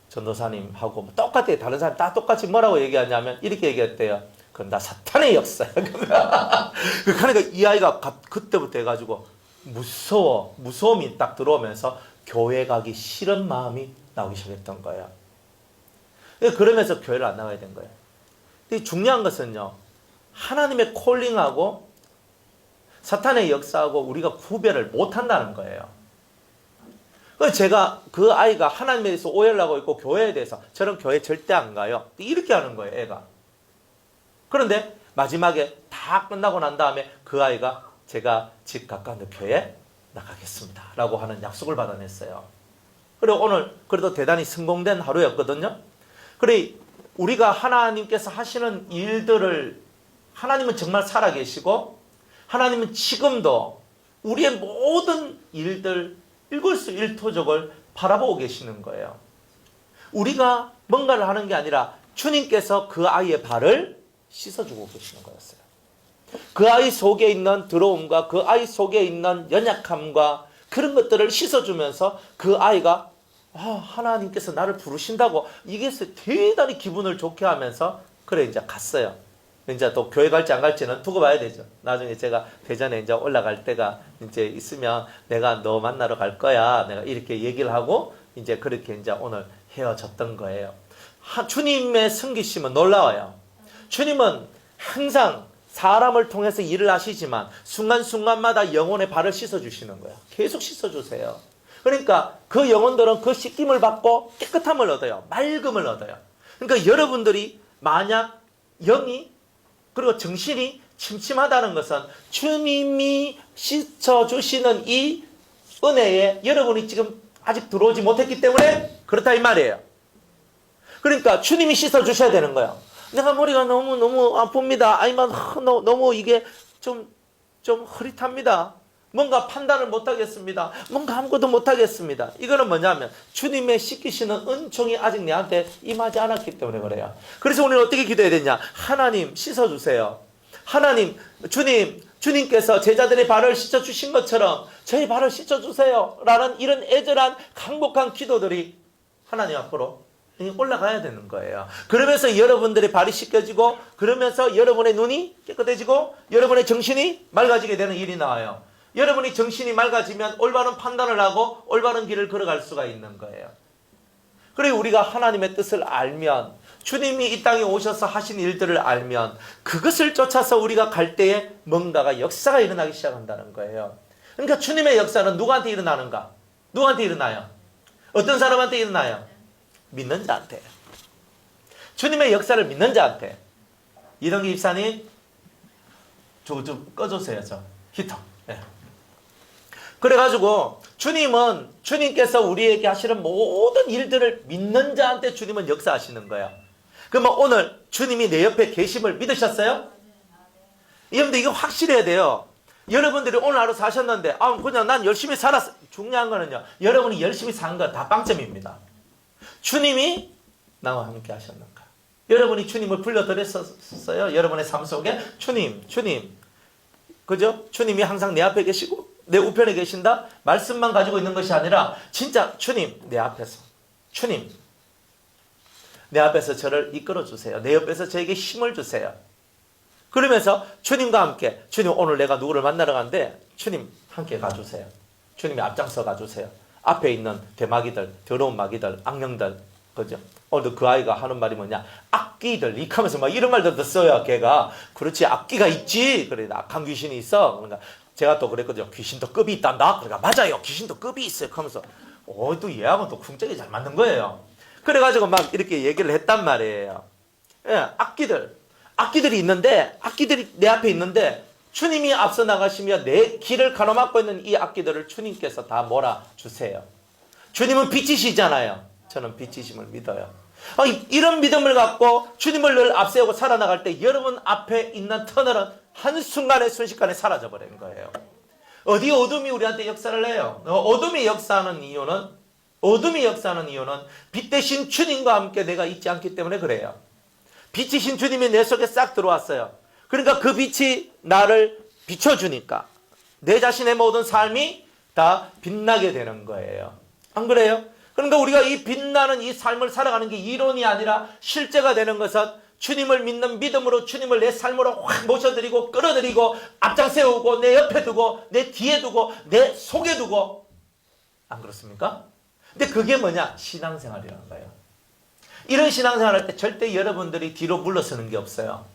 전도사님하고 똑같아요. 다른 사람 다 똑같이 뭐라고 얘기하냐면 이렇게 얘기했대요. 그건 다 사탄의 역사야. 그러니까 이 아이가 그때부터 해가지고 무서움이 딱 들어오면서 교회 가기 싫은 마음이 나오기 시작했던 거예요. 그러면서 교회를 안 나가야 된 거예요. 근데 중요한 것은요, 하나님의 콜링하고 사탄의 역사하고 우리가 구별을 못 한다는 거예요. 그래서 제가 그 아이가 하나님에 대해서 오해를 하고 있고 교회에 대해서 저는 교회 절대 안 가요. 이렇게 하는 거예요, 애가. 그런데 마지막에 다 끝나고 난 다음에 그 아이가 제가 집 가까운 교회에 나가겠습니다 라고 하는 약속을 받아냈어요. 그리고 오늘 그래도 대단히 성공된 하루였거든요. 그래 우리가 하나님께서 하시는 일들을, 하나님은 정말 살아계시고 하나님은 지금도 우리의 모든 일들 일거수일투족을 바라보고 계시는 거예요. 우리가 뭔가를 하는 게 아니라 주님께서 그 아이의 발을 씻어주고 계시는 거였어요. 그 아이 속에 있는 더러움과 그 아이 속에 있는 연약함과 그런 것들을 씻어주면서 그 아이가 하나님께서 나를 부르신다고 이게 대단히 기분을 좋게 하면서 그래 이제 갔어요. 이제 또 교회 갈지 안 갈지는 두고 봐야 되죠. 나중에 제가 대전에 이제 올라갈 때가 이제 있으면 내가 너 만나러 갈 거야. 내가 이렇게 얘기를 하고 이제 그렇게 이제 오늘 헤어졌던 거예요. 주님의 섬기심은 놀라워요. 주님은 항상 사람을 통해서 일을 하시지만 순간순간마다 영혼의 발을 씻어주시는 거예요. 계속 씻어주세요. 그러니까 그 영혼들은 그 씻김을 받고 깨끗함을 얻어요. 맑음을 얻어요. 그러니까 여러분들이 만약 영이 그리고 정신이 침침하다는 것은 주님이 씻어주시는 이 은혜에 여러분이 지금 아직 들어오지 못했기 때문에 그렇다 이 말이에요. 그러니까 주님이 씻어주셔야 되는 거예요. 내가 머리가 너무 아픕니다. 아니면 너무 이게 좀 흐릿합니다. 뭔가 판단을 못하겠습니다. 뭔가 아무것도 못하겠습니다. 이거는 뭐냐면 주님의 씻기시는 은총이 아직 내한테 임하지 않았기 때문에 그래요. 그래서 우리는 어떻게 기도해야 되냐? 하나님 씻어주세요. 하나님, 주님께서 제자들의 발을 씻어주신 것처럼 저희 발을 씻어주세요. 라는 이런 애절한 강복한 기도들이 하나님 앞으로 올라가야 되는 거예요. 그러면서 여러분들의 발이 씻겨지고 그러면서 여러분의 눈이 깨끗해지고 여러분의 정신이 맑아지게 되는 일이 나와요. 여러분이 정신이 맑아지면 올바른 판단을 하고 올바른 길을 걸어갈 수가 있는 거예요. 그리고 우리가 하나님의 뜻을 알면 주님이 이 땅에 오셔서 하신 일들을 알면 그것을 쫓아서 우리가 갈 때에 뭔가가 역사가 일어나기 시작한다는 거예요. 그러니까 주님의 역사는 누구한테 일어나는가? 누구한테 일어나요? 어떤 사람한테 일어나요? 믿는 자한테. 주님의 역사를 믿는 자한테. 이동기 집사님 좀 꺼주세요. 히터. 네. 그래가지고 주님께서 우리에게 하시는 모든 일들을 믿는 자한테 주님은 역사하시는 거예요. 그러면 오늘 주님이 내 옆에 계심을 믿으셨어요? 여러분들 이거 확실해야 돼요. 여러분들이 오늘 하루 사셨는데 그냥 난 열심히 살았어. 중요한 거는요, 여러분이 열심히 산 거 다 빵점입니다. 주님이 나와 함께 하셨는가? 여러분이 주님을 불러드렸었어요? 여러분의 삶 속에 주님 그죠? 주님이 항상 내 앞에 계시고 내 우편에 계신다? 말씀만 가지고 있는 것이 아니라 진짜 주님 내 앞에서 내 앞에서 저를 이끌어 주세요. 내 옆에서 저에게 힘을 주세요. 그러면서 주님과 함께 주님 오늘 내가 누구를 만나러 가는데 주님 함께 가주세요. 주님이 앞장서 가주세요. 앞에 있는 대마귀들, 더러운 마귀들, 악령들, 그죠? 오늘 그 아이가 하는 말이 뭐냐? 악귀들, 이카면서 막 이런 말들도 써요, 걔가. 그렇지, 악귀가 있지. 그래, 악한 귀신이 있어. 그러니까 제가 또 그랬거든요. 귀신도 급이 있단다. 그러니까 맞아요, 귀신도 급이 있어요. 하면서, 또 얘하고 또 궁짝이 잘 맞는 거예요. 그래가지고 막 이렇게 얘기를 했단 말이에요. 예, 악귀들이 있는데, 악귀들이 내 앞에 있는데, 주님이 앞서 나가시며 내 길을 가로막고 있는 이 악기들을 주님께서 다 몰아주세요. 주님은 빛이시잖아요. 저는 빛이심을 믿어요. 이런 믿음을 갖고 주님을 늘 앞세우고 살아나갈 때 여러분 앞에 있는 터널은 한순간에 순식간에 사라져버린 거예요. 어디 어둠이 우리한테 역사를 해요? 어둠이 역사하는 이유는 어둠이 역사하는 이유는 빛 대신 주님과 함께 내가 있지 않기 때문에 그래요. 빛이신 주님이 내 속에 싹 들어왔어요. 그러니까 그 빛이 나를 비춰주니까 내 자신의 모든 삶이 다 빛나게 되는 거예요. 안 그래요? 그러니까 우리가 이 빛나는 이 삶을 살아가는 게 이론이 아니라 실제가 되는 것은 주님을 믿는 믿음으로 주님을 내 삶으로 확 모셔드리고 끌어들이고 앞장 세우고 내 옆에 두고 내 뒤에 두고 내 속에 두고, 안 그렇습니까? 근데 그게 뭐냐? 신앙생활이라는 거예요. 이런 신앙생활 할 때 절대 여러분들이 뒤로 물러서는 게 없어요.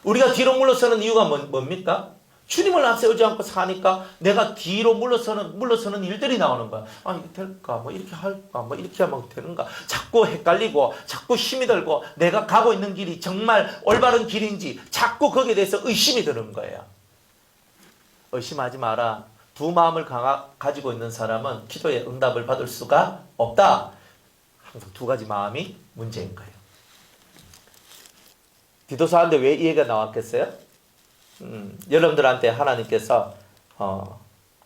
우리가 뒤로 물러서는 이유가 뭡니까? 주님을 앞세우지 않고 사니까 내가 뒤로 물러서는 일들이 나오는 거야. 아, 이게 될까? 뭐 이렇게 할까? 뭐 이렇게 하면 되는가? 자꾸 헷갈리고, 자꾸 힘이 들고, 내가 가고 있는 길이 정말 올바른 길인지 자꾸 거기에 대해서 의심이 드는 거예요. 의심하지 마라. 두 마음을 가지고 있는 사람은 기도의 응답을 받을 수가 없다. 항상 두 가지 마음이 문제인 거예요. 디도서 하는데 왜 이 얘기가 나왔겠어요? 여러분들한테 하나님께서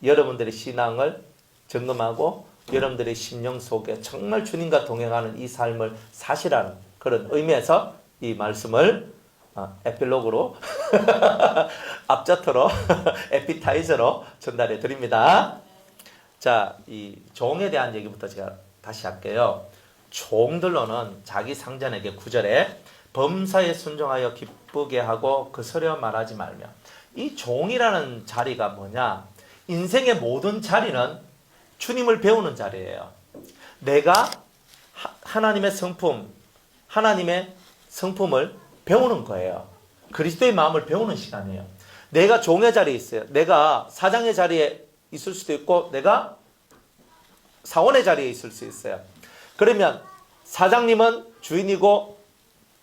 여러분들의 신앙을 점검하고 여러분들의 심령 속에 정말 주님과 동행하는 이 삶을 사시라는 그런 의미에서 이 말씀을 에필로그로 앞자토로 에피타이저로 전달해 드립니다. 자, 이 종에 대한 얘기부터 제가 다시 할게요. 종들로는 자기 상전에게 9절에 범사에 순종하여 기쁘게 하고 거스려 말하지 말며. 이 종이라는 자리가 뭐냐? 인생의 모든 자리는 주님을 배우는 자리예요. 내가 하나님의 성품을 배우는 거예요. 그리스도의 마음을 배우는 시간이에요. 내가 종의 자리에 있어요. 내가 사장의 자리에 있을 수도 있고 내가 사원의 자리에 있을 수 있어요. 그러면 사장님은 주인이고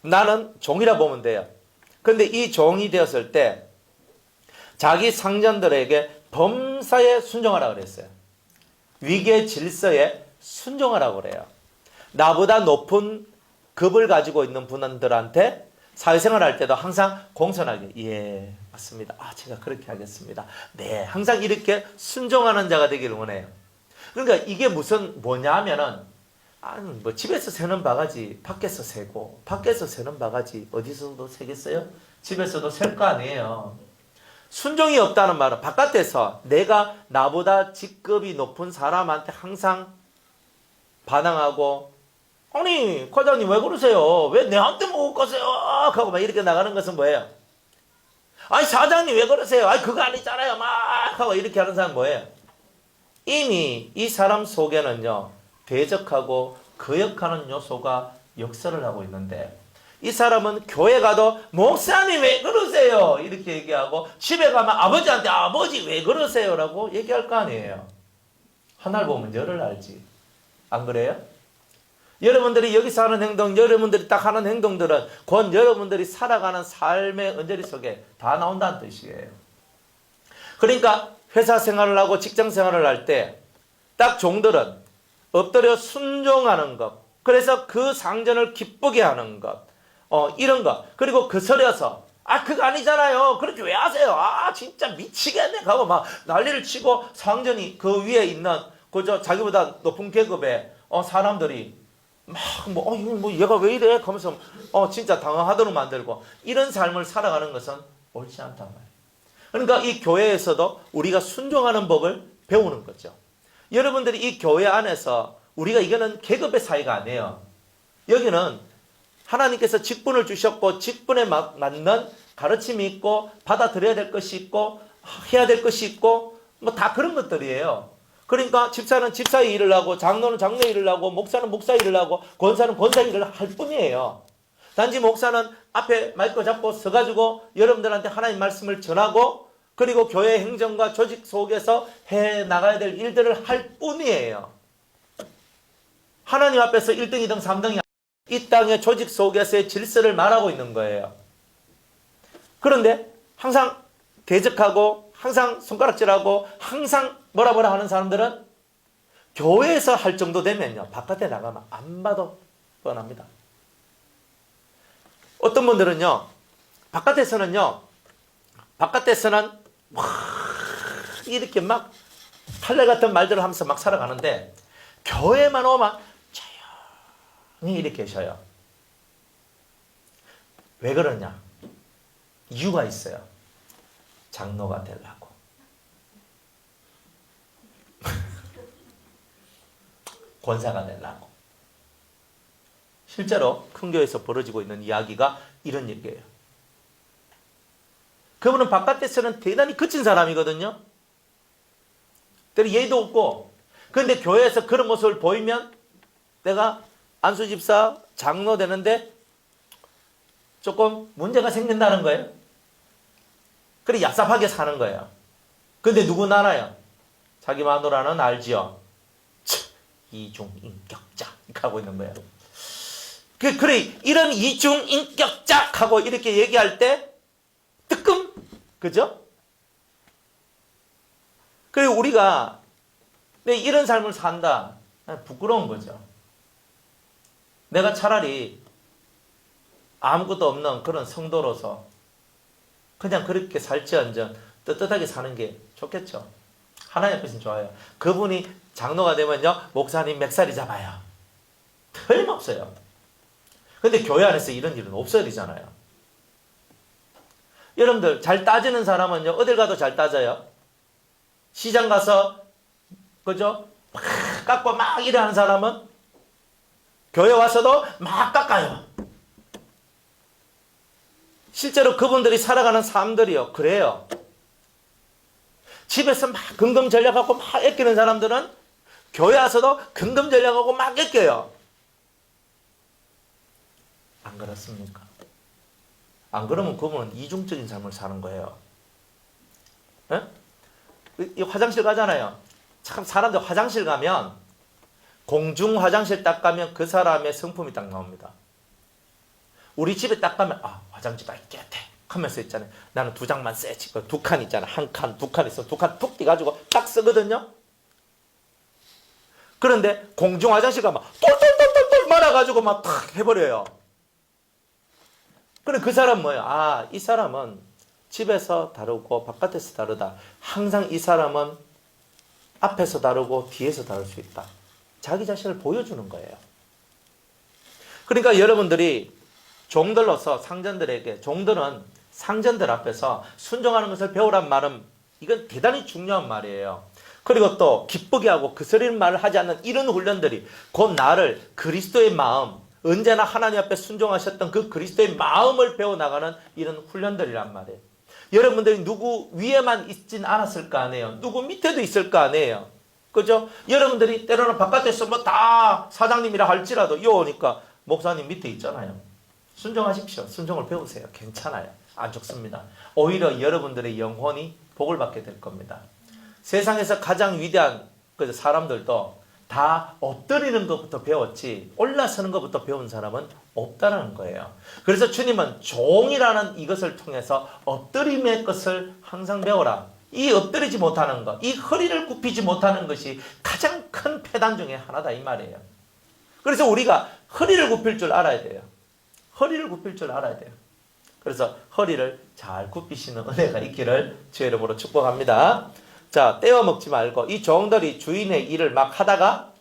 나는 종이라 보면 돼요. 그런데 이 종이 되었을 때 자기 상전들에게 범사에 순종하라고 그랬어요. 위계 질서에 순종하라고 그래요. 나보다 높은 급을 가지고 있는 분들한테 사회생활 할 때도 항상 공손하게, 예, 맞습니다. 아, 제가 그렇게 하겠습니다. 네, 항상 이렇게 순종하는 자가 되기를 원해요. 그러니까 이게 뭐냐 하면은, 뭐 집에서 새는 바가지 밖에서 새고, 밖에서 새는 바가지 어디서도 새겠어요? 집에서도 셀 거 아니에요. 순종이 없다는 말은 바깥에서 내가 나보다 직급이 높은 사람한테 항상 반항하고, 아니 과장님 왜 그러세요? 왜 내한테 못 가세요? 하고 막 이렇게 나가는 것은 뭐예요? 아니 사장님 왜 그러세요? 아니 그거 아니잖아요. 막 하고 이렇게 하는 사람은 뭐예요? 이미 이 사람 속에는요 대적하고 거역하는 요소가 역사를 하고 있는데, 이 사람은 교회 가도 목사님 왜 그러세요? 이렇게 얘기하고 집에 가면 아버지한테 아버지 왜 그러세요? 라고 얘기할 거 아니에요. 하나를 보면 열을 알지. 안 그래요? 여러분들이 여기서 하는 행동, 여러분들이 딱 하는 행동들은 곧 여러분들이 살아가는 삶의 언저리 속에 다 나온다는 뜻이에요. 그러니까 회사 생활을 하고 직장 생활을 할 때 딱 종들은 엎드려 순종하는 것, 그래서 그 상전을 기쁘게 하는 것, 이런 것, 그리고 거스려서 그거 아니잖아요. 그렇게 왜 하세요? 진짜 미치겠네. 하고 막 난리를 치고 상전이 그 위에 있는 그저 자기보다 높은 계급의 사람들이 얘가 왜 이래? 하면서 진짜 당황하도록 만들고, 이런 삶을 살아가는 것은 옳지 않단 말이에요. 그러니까 이 교회에서도 우리가 순종하는 법을 배우는 거죠. 여러분들이 이 교회 안에서 우리가 이거는 계급의 사이가 아니에요. 여기는 하나님께서 직분을 주셨고 직분에 맞는 가르침이 있고 받아들여야 될 것이 있고 해야 될 것이 있고 뭐 다 그런 것들이에요. 그러니까 집사는 집사의 일을 하고 장로는 장로의 일을 하고 목사는 목사 일을 하고 권사는 권사 일을 할 뿐이에요. 단지 목사는 앞에 마이크 잡고 서가지고 여러분들한테 하나님 말씀을 전하고 그리고 교회 행정과 조직 속에서 해 나가야 될 일들을 할 뿐이에요. 하나님 앞에서 1등, 2등, 3등이 이 땅의 조직 속에서의 질서를 말하고 있는 거예요. 그런데 항상 대적하고 항상 손가락질하고 항상 뭐라 하는 사람들은 교회에서 할 정도 되면요 바깥에 나가면 안 봐도 뻔합니다. 어떤 분들은요 바깥에서는 막 이렇게 막 칼날 같은 말들을 하면서 막 살아가는데 교회만 오면 조용히 이렇게 계셔요. 왜 그러냐? 이유가 있어요. 장로가 되려고. 권사가 되려고. 실제로 큰 교회에서 벌어지고 있는 이야기가 이런 얘기예요. 그분은 바깥에서는 대단히 거친 사람이거든요. 때로 예의도 없고. 그런데 교회에서 그런 모습을 보이면 내가 안수집사 장로 되는데 조금 문제가 생긴다는 거예요. 그래 얍삽하게 사는 거예요. 근데 누군 알아요? 자기 마누라는 알지요. 이중인격자 이렇게 하고 있는 거예요. 그래 이런 이중인격자 하고 이렇게 얘기할 때 뜨끔 그죠? 그래 우리가 이런 삶을 산다 부끄러운 거죠. 내가 차라리 아무것도 없는 그런 성도로서 그냥 그렇게 살지언정 떳떳하게 사는 게 좋겠죠. 하나님 앞에서는 좋아요. 그분이 장로가 되면요 목사님 맥살이 잡아요. 틀림없어요. 근데 교회 안에서 이런 일은 없어야 되잖아요. 여러분들 잘 따지는 사람은요 어딜 가도 잘 따져요. 시장 가서 그죠? 막 깎고 막 일하는 사람은 교회 와서도 막 깎아요. 실제로 그분들이 살아가는 삶들이요 그래요. 집에서 막 근검전략하고 막 아끼는 사람들은 교회 와서도 근검전략하고 막 아껴요. 안 그렇습니까? 안 그러면 그분은 이중적인 삶을 사는 거예요. 에? 이 화장실 가잖아요. 참 사람들 화장실 가면 공중 화장실 딱 가면 그 사람의 성품이 딱 나옵니다. 우리 집에 딱 가면 화장지 다 깨끗해 하면서 있잖아요. 나는 2장만 쓰지. 2칸 있잖아. 1칸, 2칸 있어. 2칸 툭 띄가지고 딱 쓰거든요. 그런데 공중 화장실 가면 똘똘똘똘똘 말아가지고 막 탁 해버려요. 그래 그 사람 뭐예요? 이 사람은 집에서 다르고 바깥에서 다르다. 항상 이 사람은 앞에서 다르고 뒤에서 다를 수 있다. 자기 자신을 보여주는 거예요. 그러니까 여러분들이 종들로서 상전들에게 종들은 상전들 앞에서 순종하는 것을 배우란 말은 이건 대단히 중요한 말이에요. 그리고 또 기쁘게 하고 그스린 말을 하지 않는 이런 훈련들이 곧 나를 그리스도의 마음 언제나 하나님 앞에 순종하셨던 그 그리스도의 마음을 배워나가는 이런 훈련들이란 말이에요. 여러분들이 누구 위에만 있진 않았을 거 아니에요. 누구 밑에도 있을 거 아니에요. 그죠? 여러분들이 때로는 바깥에서 뭐 다 사장님이라 할지라도 요 오니까 목사님 밑에 있잖아요. 순종하십시오. 순종을 배우세요. 괜찮아요. 안 죽습니다. 오히려 여러분들의 영혼이 복을 받게 될 겁니다. 세상에서 가장 위대한 사람들도 다 엎드리는 것부터 배웠지 올라서는 것부터 배운 사람은 없다는 거예요. 그래서 주님은 종이라는 이것을 통해서 엎드림의 것을 항상 배워라. 이 엎드리지 못하는 것, 이 허리를 굽히지 못하는 것이 가장 큰 폐단 중에 하나다 이 말이에요. 그래서 우리가 허리를 굽힐 줄 알아야 돼요. 허리를 굽힐 줄 알아야 돼요. 그래서 허리를 잘 굽히시는 은혜가 있기를 주의 이름으로 축복합니다. 자, 떼어 먹지 말고 이 종들이 주인의 일을 막 하다가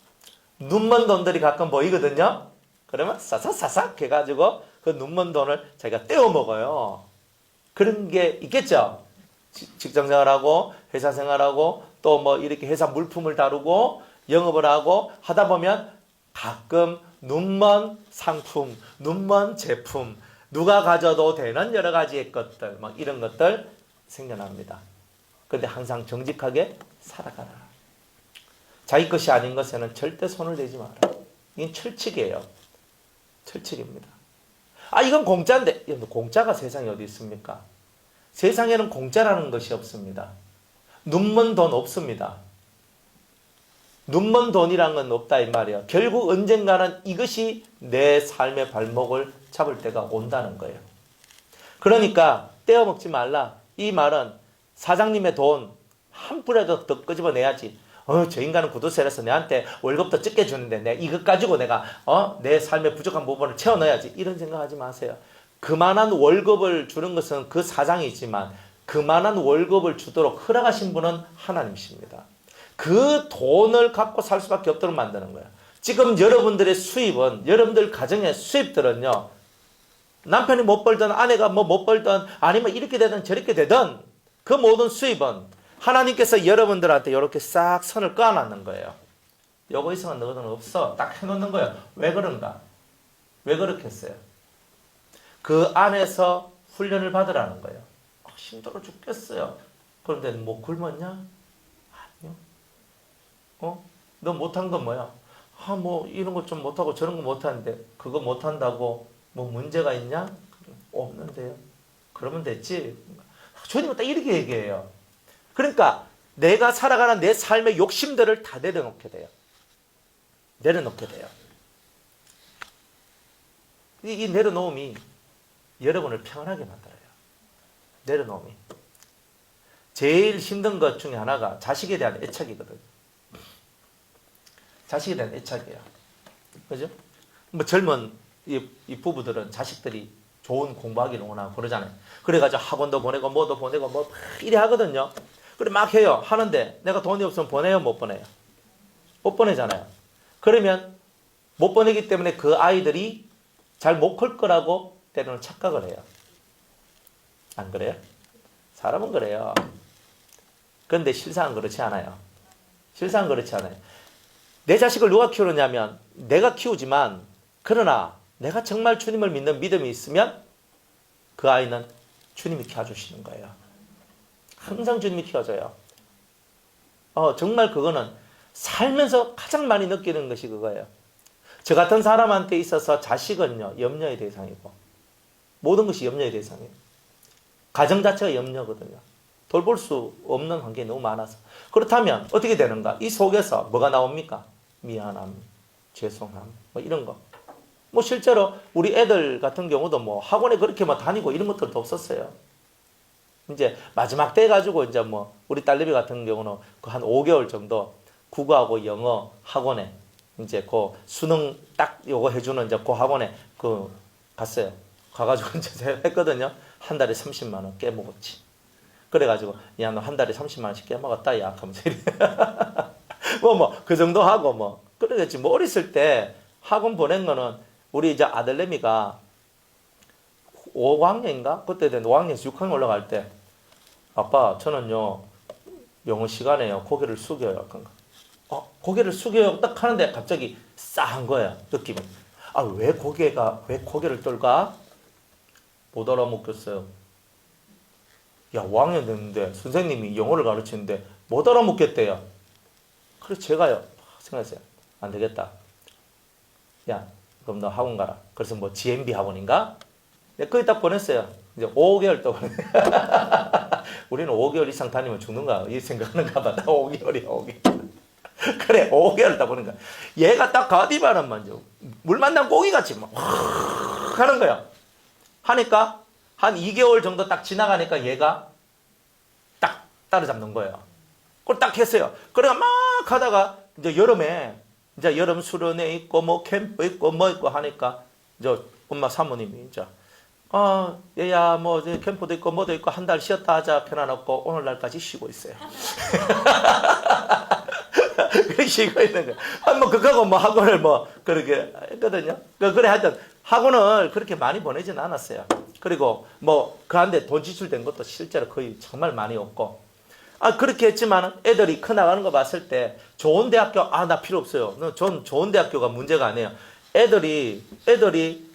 눈먼 돈들이 가끔 보이거든요. 그러면 사삭사삭 해가지고 그 눈먼 돈을 자기가 떼어 먹어요. 그런 게 있겠죠. 직장생활하고 회사 생활하고 또 뭐 이렇게 회사 물품을 다루고 영업을 하고 하다 보면 가끔 눈먼 상품, 눈먼 제품, 누가 가져도 되는 여러 가지의 것들, 막 이런 것들 생겨납니다. 근데 항상 정직하게 살아가라. 자기 것이 아닌 것에는 절대 손을 대지 마라. 이건 철칙이에요. 철칙입니다. 이건 공짜인데, 공짜가 세상에 어디 있습니까? 세상에는 공짜라는 것이 없습니다. 눈먼 돈 없습니다. 눈먼 돈이란 건 없다 이 말이에요. 결국 언젠가는 이것이 내 삶의 발목을 잡을 때가 온다는 거예요. 그러니까 떼어먹지 말라. 이 말은 사장님의 돈 한 푼이라도 더 끄집어내야지. 저 인간은 구두쇠라서 내한테 월급도 적게 주는데 내가 이것 가지고 내가 내 삶의 부족한 부분을 채워 넣어야지. 이런 생각하지 마세요. 그만한 월급을 주는 것은 그 사장이지만 그만한 월급을 주도록 허락하신 분은 하나님이십니다. 그 돈을 갖고 살 수밖에 없도록 만드는 거예요. 지금 여러분들의 수입은, 여러분들 가정의 수입들은요, 남편이 못 벌든 아내가 뭐 못 벌든 아니면 이렇게 되든 저렇게 되든 그 모든 수입은 하나님께서 여러분들한테 이렇게 싹 선을 그어놨는 거예요. 요거 있으면 너는 없어. 딱 해놓는 거예요. 왜 그런가? 왜 그렇게 했어요? 그 안에서 훈련을 받으라는 거예요. 힘들어 죽겠어요. 그런데 뭐 굶었냐? 아니요. 너 못한 건 뭐야? 뭐 이런 거 좀 못하고 저런 거 못하는데 그거 못한다고 뭐 문제가 있냐? 없는데요. 그러면 됐지. 주님은 딱 이렇게 얘기해요. 그러니까 내가 살아가는 내 삶의 욕심들을 다 내려놓게 돼요. 내려놓게 돼요. 이 내려놓음이 여러분을 평안하게 만들어요. 내려놓음이. 제일 힘든 것 중에 하나가 자식에 대한 애착이거든요. 자식에 대한 애착이에요. 그죠? 뭐 젊은 이 부부들은 자식들이 좋은 공부하기를 원하고 그러잖아요. 그래가지고 학원도 보내고 뭐도 보내고 뭐 이래 하거든요. 그래 막 해요. 하는데 내가 돈이 없으면 보내요? 못 보내요? 못 보내잖아요. 그러면 못 보내기 때문에 그 아이들이 잘 못 클 거라고 때로는 착각을 해요. 안 그래요? 사람은 그래요. 그런데 실상은 그렇지 않아요. 실상은 그렇지 않아요. 내 자식을 누가 키우느냐면 내가 키우지만 그러나 내가 정말 주님을 믿는 믿음이 있으면 그 아이는 주님이 키워주시는 거예요. 항상 주님이 키워줘요. 정말 그거는 살면서 가장 많이 느끼는 것이 그거예요. 저 같은 사람한테 있어서 자식은요, 염려의 대상이고 모든 것이 염려의 대상이에요. 가정 자체가 염려거든요. 돌볼 수 없는 환경이 너무 많아서. 그렇다면 어떻게 되는가? 이 속에서 뭐가 나옵니까? 미안함, 죄송함, 뭐 이런 거. 뭐 실제로 우리 애들 같은 경우도 뭐 학원에 그렇게 막 다니고 이런 것들도 없었어요. 이제 마지막 때 가지고 이제 뭐 우리 딸내미 같은 경우는 그 한 5개월 정도 국어하고 영어 학원에 이제 그 수능 딱 요거 해주는 이제 그 학원에 그 갔어요. 가가지고 이제 제가 했거든요. 한 달에 30만 원 깨먹었지. 그래가지고 야 너 한 달에 30만 원씩 깨먹었다 야 하면서 그 정도 하고 뭐 그러겠지. 뭐 어렸을 때 학원 보낸 거는 우리 이제 아들내미가 5학년인가 그때 5학년에서 6학년 올라갈 때 아빠 저는요 영어 시간에요 고개를 숙여요. 고개를 숙여요 딱 하는데 갑자기 싸한 거야 느낌이. 왜 고개를 떨까? 못 알아먹겠어요. 야 5학년 됐는데 선생님이 영어를 가르치는데 못 알아먹겠대요. 그래서 제가요 생각했어요. 안 되겠다. 야 그럼 너 학원 가라. 그래서 뭐 GMB 학원인가? 내가 거기 딱 보냈어요. 이제 5개월 동안 우리는 5개월 이상 다니면 죽는가 이 생각하는가 봐. 5개월이야 5개월. 그래 5개월 딱 보니까 얘가 딱 가디바람 만져 물 만난 고기같이 막 하는 거야. 하니까 한 2개월 정도 딱 지나가니까 얘가 딱 따라잡는 거예요. 그걸 딱 했어요. 그래가 막 하다가 이제 여름에 이제 여름 수련회 있고 뭐 캠프 있고 뭐 있고 하니까 이제 엄마 사모님이 이제 얘야 뭐 이제 캠프도 있고 뭐도 있고 한 달 쉬었다 하자 편안없고 오늘날까지 쉬고 있어요. 쉬고 있는 거야. 뭐 그거하고 뭐 학원을 뭐 그렇게 했거든요. 그래 하여튼 학원을 그렇게 많이 보내지는 않았어요. 그리고 뭐 그 한데 돈 지출된 것도 실제로 거의 정말 많이 없고 그렇게 했지만 애들이 커나가는 거 봤을 때 좋은 대학교 나 필요 없어요. 전 좋은 대학교가 문제가 아니에요. 애들이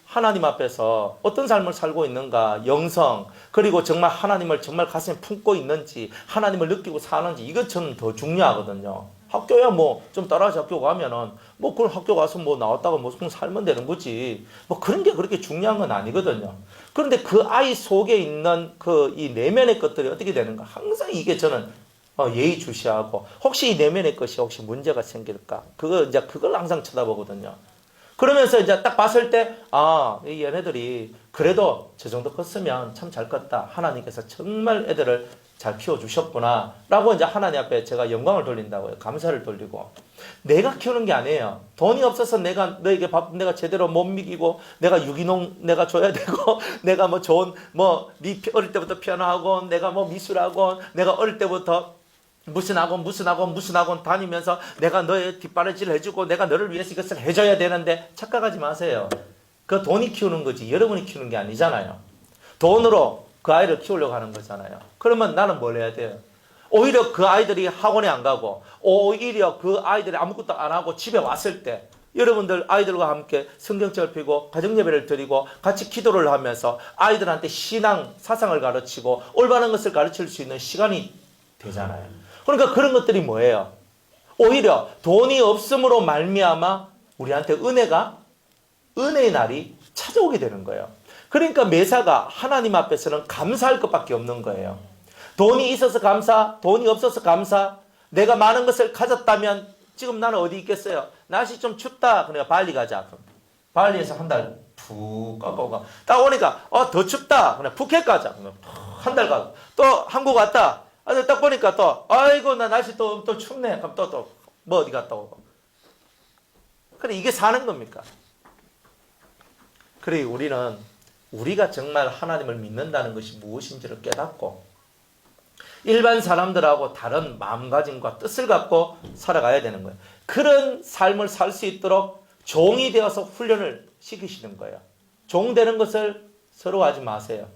하나님 앞에서 어떤 삶을 살고 있는가 영성 그리고 정말 하나님을 정말 가슴에 품고 있는지 하나님을 느끼고 사는지 이것 저는 더 중요하거든요. 학교야 뭐 좀 따라서 학교 가면은 뭐 그런 학교 가서 뭐 나왔다가 뭐 살면 되는 거지 뭐 그런 게 그렇게 중요한 건 아니거든요. 그런데 그 아이 속에 있는 그 이 내면의 것들이 어떻게 되는가 항상 이게 저는 예의주시하고 혹시 이 내면의 것이 혹시 문제가 생길까 그걸 항상 쳐다보거든요. 그러면서 이제 딱 봤을 때 이 얘네들이 그래도 저 정도 컸으면 참 잘 컸다. 하나님께서 정말 애들을 잘 키워주셨구나 라고 이제 하나님 앞에 제가 영광을 돌린다고요. 감사를 돌리고 내가 키우는 게 아니에요. 돈이 없어서 내가 너에게 밥 내가 제대로 못 먹이고 내가 유기농 내가 줘야 되고 내가 뭐 좋은 어릴 때부터 피아노 학원 내가 뭐 미술 학원 내가 어릴 때부터 무슨 학원 다니면서 내가 너의 뒷바라지를 해주고 내가 너를 위해서 이것을 해줘야 되는데 착각하지 마세요. 그 돈이 키우는 거지 여러분이 키우는 게 아니잖아요. 돈으로 그 아이를 키우려고 하는 거잖아요. 그러면 나는 뭘 해야 돼요? 오히려 그 아이들이 학원에 안 가고 오히려 그 아이들이 아무것도 안 하고 집에 왔을 때 여러분들 아이들과 함께 성경책을 펴고 가정예배를 드리고 같이 기도를 하면서 아이들한테 신앙 사상을 가르치고 올바른 것을 가르칠 수 있는 시간이 되잖아요. 그러니까 그런 것들이 뭐예요? 오히려 돈이 없음으로 말미암아 우리한테 은혜의 날이 찾아오게 되는 거예요. 그러니까 매사가 하나님 앞에서는 감사할 것밖에 없는 거예요. 돈이 있어서 감사, 돈이 없어서 감사. 내가 많은 것을 가졌다면 지금 나는 어디 있겠어요? 날씨 좀 춥다. 그러니까 발리 가자. 발리에서 한 달 푹 꺾어가. 딱 오니까 더 춥다. 그냥 푸켓 가자. 한 달 가고 또 한국 왔다. 딱 보니까 또 아이고 나 날씨 또 춥네. 그럼 또 뭐 어디 갔다 오고. 그래 이게 사는 겁니까? 그래 우리는 우리가 정말 하나님을 믿는다는 것이 무엇인지를 깨닫고 일반 사람들하고 다른 마음가짐과 뜻을 갖고 살아가야 되는 거예요. 그런 삶을 살 수 있도록 종이 되어서 훈련을 시키시는 거예요. 종 되는 것을 서러워하지 마세요.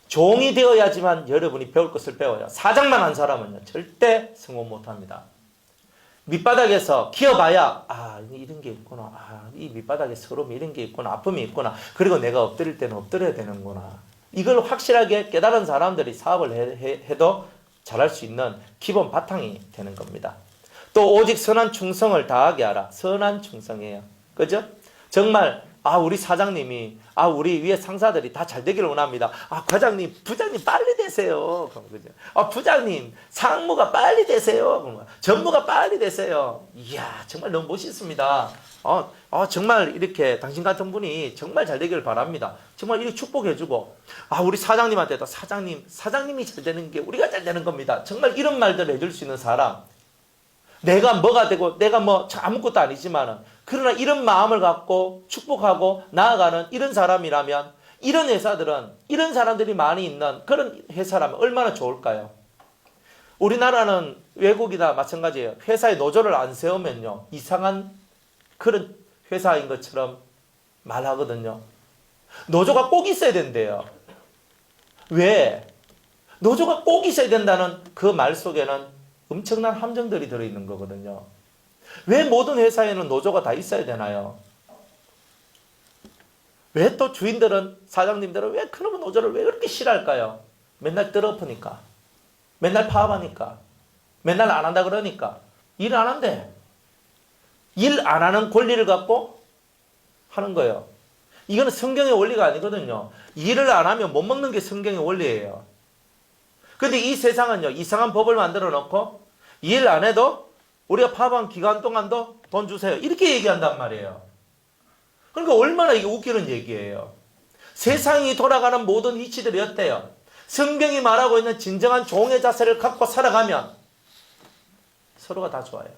종이 되어야지만 여러분이 배울 것을 배워요. 사장만 한 사람은요 절대 성공 못합니다. 밑바닥에서 기어봐야 이런 게 있구나. 이 밑바닥에 서러움이 이런 게 있구나. 아픔이 있구나. 그리고 내가 엎드릴 때는 엎드려야 되는구나. 이걸 확실하게 깨달은 사람들이 사업을 해도 잘할 수 있는 기본 바탕이 되는 겁니다. 또 오직 선한 충성을 다하게 하라. 선한 충성이에요. 그죠? 정말 우리 사장님이 우리 위에 상사들이 다 잘 되기를 원합니다. 과장님, 부장님 빨리 되세요. 그죠? 부장님, 상무가 빨리 되세요. 전무가 빨리 되세요. 이야, 정말 너무 멋있습니다. 정말 이렇게 당신 같은 분이 정말 잘 되기를 바랍니다. 정말 이렇게 축복해주고, 우리 사장님한테도 사장님이 잘 되는 게 우리가 잘 되는 겁니다. 정말 이런 말들을 해줄 수 있는 사람. 내가 뭐가 되고, 내가 뭐 아무것도 아니지만은, 그러나 이런 마음을 갖고 축복하고 나아가는 이런 사람이라면, 이런 회사들은, 이런 사람들이 많이 있는 그런 회사라면 얼마나 좋을까요? 우리나라는 외국이나 마찬가지예요. 회사에 노조를 안 세우면요, 이상한 그런 회사인 것처럼 말하거든요. 노조가 꼭 있어야 된대요. 왜? 노조가 꼭 있어야 된다는 그 말 속에는 엄청난 함정들이 들어있는 거거든요. 왜 모든 회사에는 노조가 다 있어야 되나요? 왜 또 주인들은, 사장님들은 왜 그런 노조를 왜 그렇게 싫어할까요? 맨날 떨어프니까, 맨날 파업하니까, 맨날 안 한다 그러니까. 일 안 한대. 일 안 하는 권리를 갖고 하는 거예요. 이거는 성경의 원리가 아니거든요. 일을 안 하면 못 먹는 게 성경의 원리예요. 근데 이 세상은요, 이상한 법을 만들어 놓고 일 안 해도 우리가 파업한 기간 동안도 돈 주세요. 이렇게 얘기한단 말이에요. 그러니까 얼마나 이게 웃기는 얘기예요. 세상이 돌아가는 모든 이치들이 어때요? 성경이 말하고 있는 진정한 종의 자세를 갖고 살아가면 서로가 다 좋아요.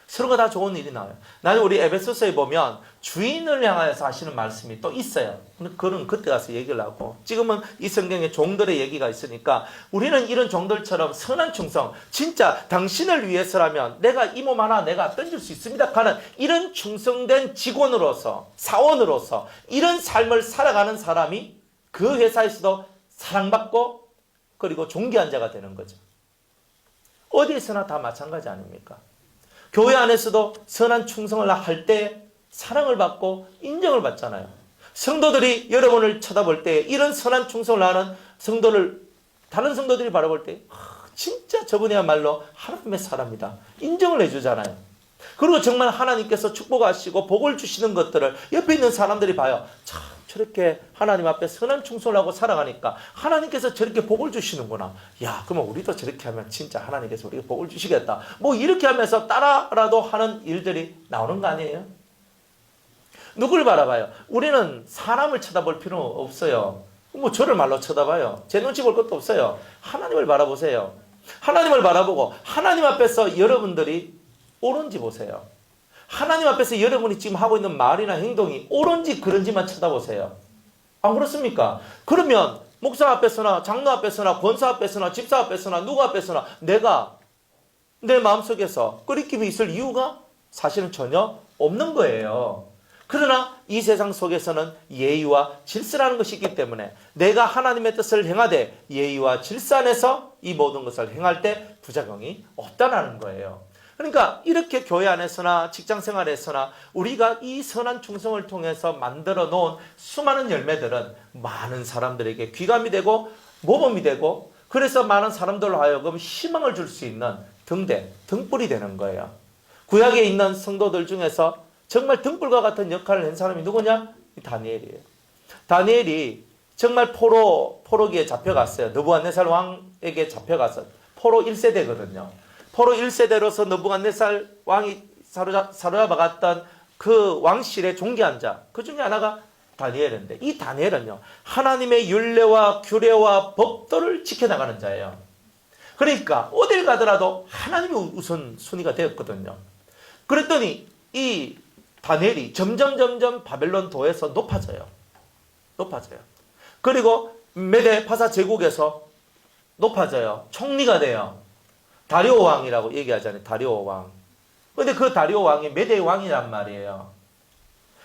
서로가 다 좋은 일이 나와요. 나는 우리 에베소서에 보면 주인을 향하여서 하시는 말씀이 또 있어요. 그건 그때 가서 얘기를 하고, 지금은 이 성경에 종들의 얘기가 있으니까 우리는 이런 종들처럼 선한 충성, 진짜 당신을 위해서라면 내가 이 몸 하나 내가 던질 수 있습니다 하는 이런 충성된 직원으로서, 사원으로서 이런 삶을 살아가는 사람이 그 회사에서도 사랑받고 그리고 존귀한 자가 되는 거죠. 어디에서나 다 마찬가지 아닙니까? 교회 안에서도 선한 충성을 할 때 사랑을 받고 인정을 받잖아요. 성도들이 여러분을 쳐다볼 때 이런 선한 충성을 하는 성도를 다른 성도들이 바라볼 때 진짜 저분이야말로 하나님의 사람이다. 인정을 해주잖아요. 그리고 정말 하나님께서 축복하시고 복을 주시는 것들을 옆에 있는 사람들이 봐요. 참 저렇게 하나님 앞에 선한 충성을 하고 살아가니까 하나님께서 저렇게 복을 주시는구나. 야, 그러면 우리도 저렇게 하면 진짜 하나님께서 우리가 복을 주시겠다. 뭐 이렇게 하면서 따라라도 하는 일들이 나오는 거 아니에요? 누굴 바라봐요? 우리는 사람을 쳐다볼 필요는 없어요. 뭐 저를 말로 쳐다봐요. 제 눈치 볼 것도 없어요. 하나님을 바라보세요. 하나님을 바라보고 하나님 앞에서 여러분들이 옳은지 보세요. 하나님 앞에서 여러분이 지금 하고 있는 말이나 행동이 옳은지 그런지만 쳐다보세요. 안 그렇습니까? 그러면 목사 앞에서나 장로 앞에서나 권사 앞에서나 집사 앞에서나 누구 앞에서나 내가 내 마음속에서 끄리낌이 있을 이유가 사실은 전혀 없는 거예요. 그러나 이 세상 속에서는 예의와 질서라는 것이 있기 때문에 내가 하나님의 뜻을 행하되 예의와 질서 안에서 이 모든 것을 행할 때 부작용이 없다는 거예요. 그러니까 이렇게 교회 안에서나 직장 생활에서나 우리가 이 선한 충성을 통해서 만들어 놓은 수많은 열매들은 많은 사람들에게 귀감이 되고 모범이 되고 그래서 많은 사람들로 하여금 희망을 줄 수 있는 등대, 등불이 되는 거예요. 구약에 있는 성도들 중에서 정말 등불과 같은 역할을 한 사람이 누구냐? 다니엘이에요. 다니엘이 정말 포로기에 잡혀갔어요. 느부갓네살 왕에게 잡혀가서 포로 1세대거든요. 포로 1세대로서 느부갓네살 왕이 사로잡아갔던 그 왕실의 종기한 자, 그 중에 하나가 다니엘인데 이 다니엘은요, 하나님의 율례와 규례와 법도를 지켜나가는 자예요. 그러니까 어딜 가더라도 하나님이 우선순위가 되었거든요. 그랬더니 이 다니엘이 점점 바벨론 도에서 높아져요. 그리고 메데 파사 제국에서 높아져요. 총리가 돼요. 다리오 왕이라고 얘기하잖아요. 다리오 왕. 근데 그 다리오 왕이 메데 왕이란 말이에요.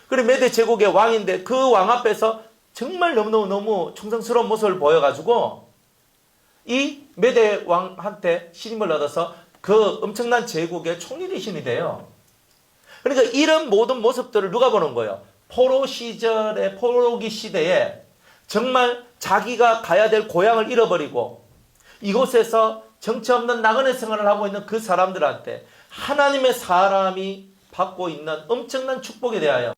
그리고 메데 제국의 왕인데 그 왕 앞에서 정말 너무 충성스러운 모습을 보여가지고 이 메데 왕한테 신임을 얻어서 그 엄청난 제국의 총리대신이 돼요. 그러니까 이런 모든 모습들을 누가 보는 거예요? 포로기 시대에 정말 자기가 가야 될 고향을 잃어버리고 이곳에서 정처 없는 나그네 생활을 하고 있는 그 사람들한테 하나님의 사람이 받고 있는 엄청난 축복에 대하여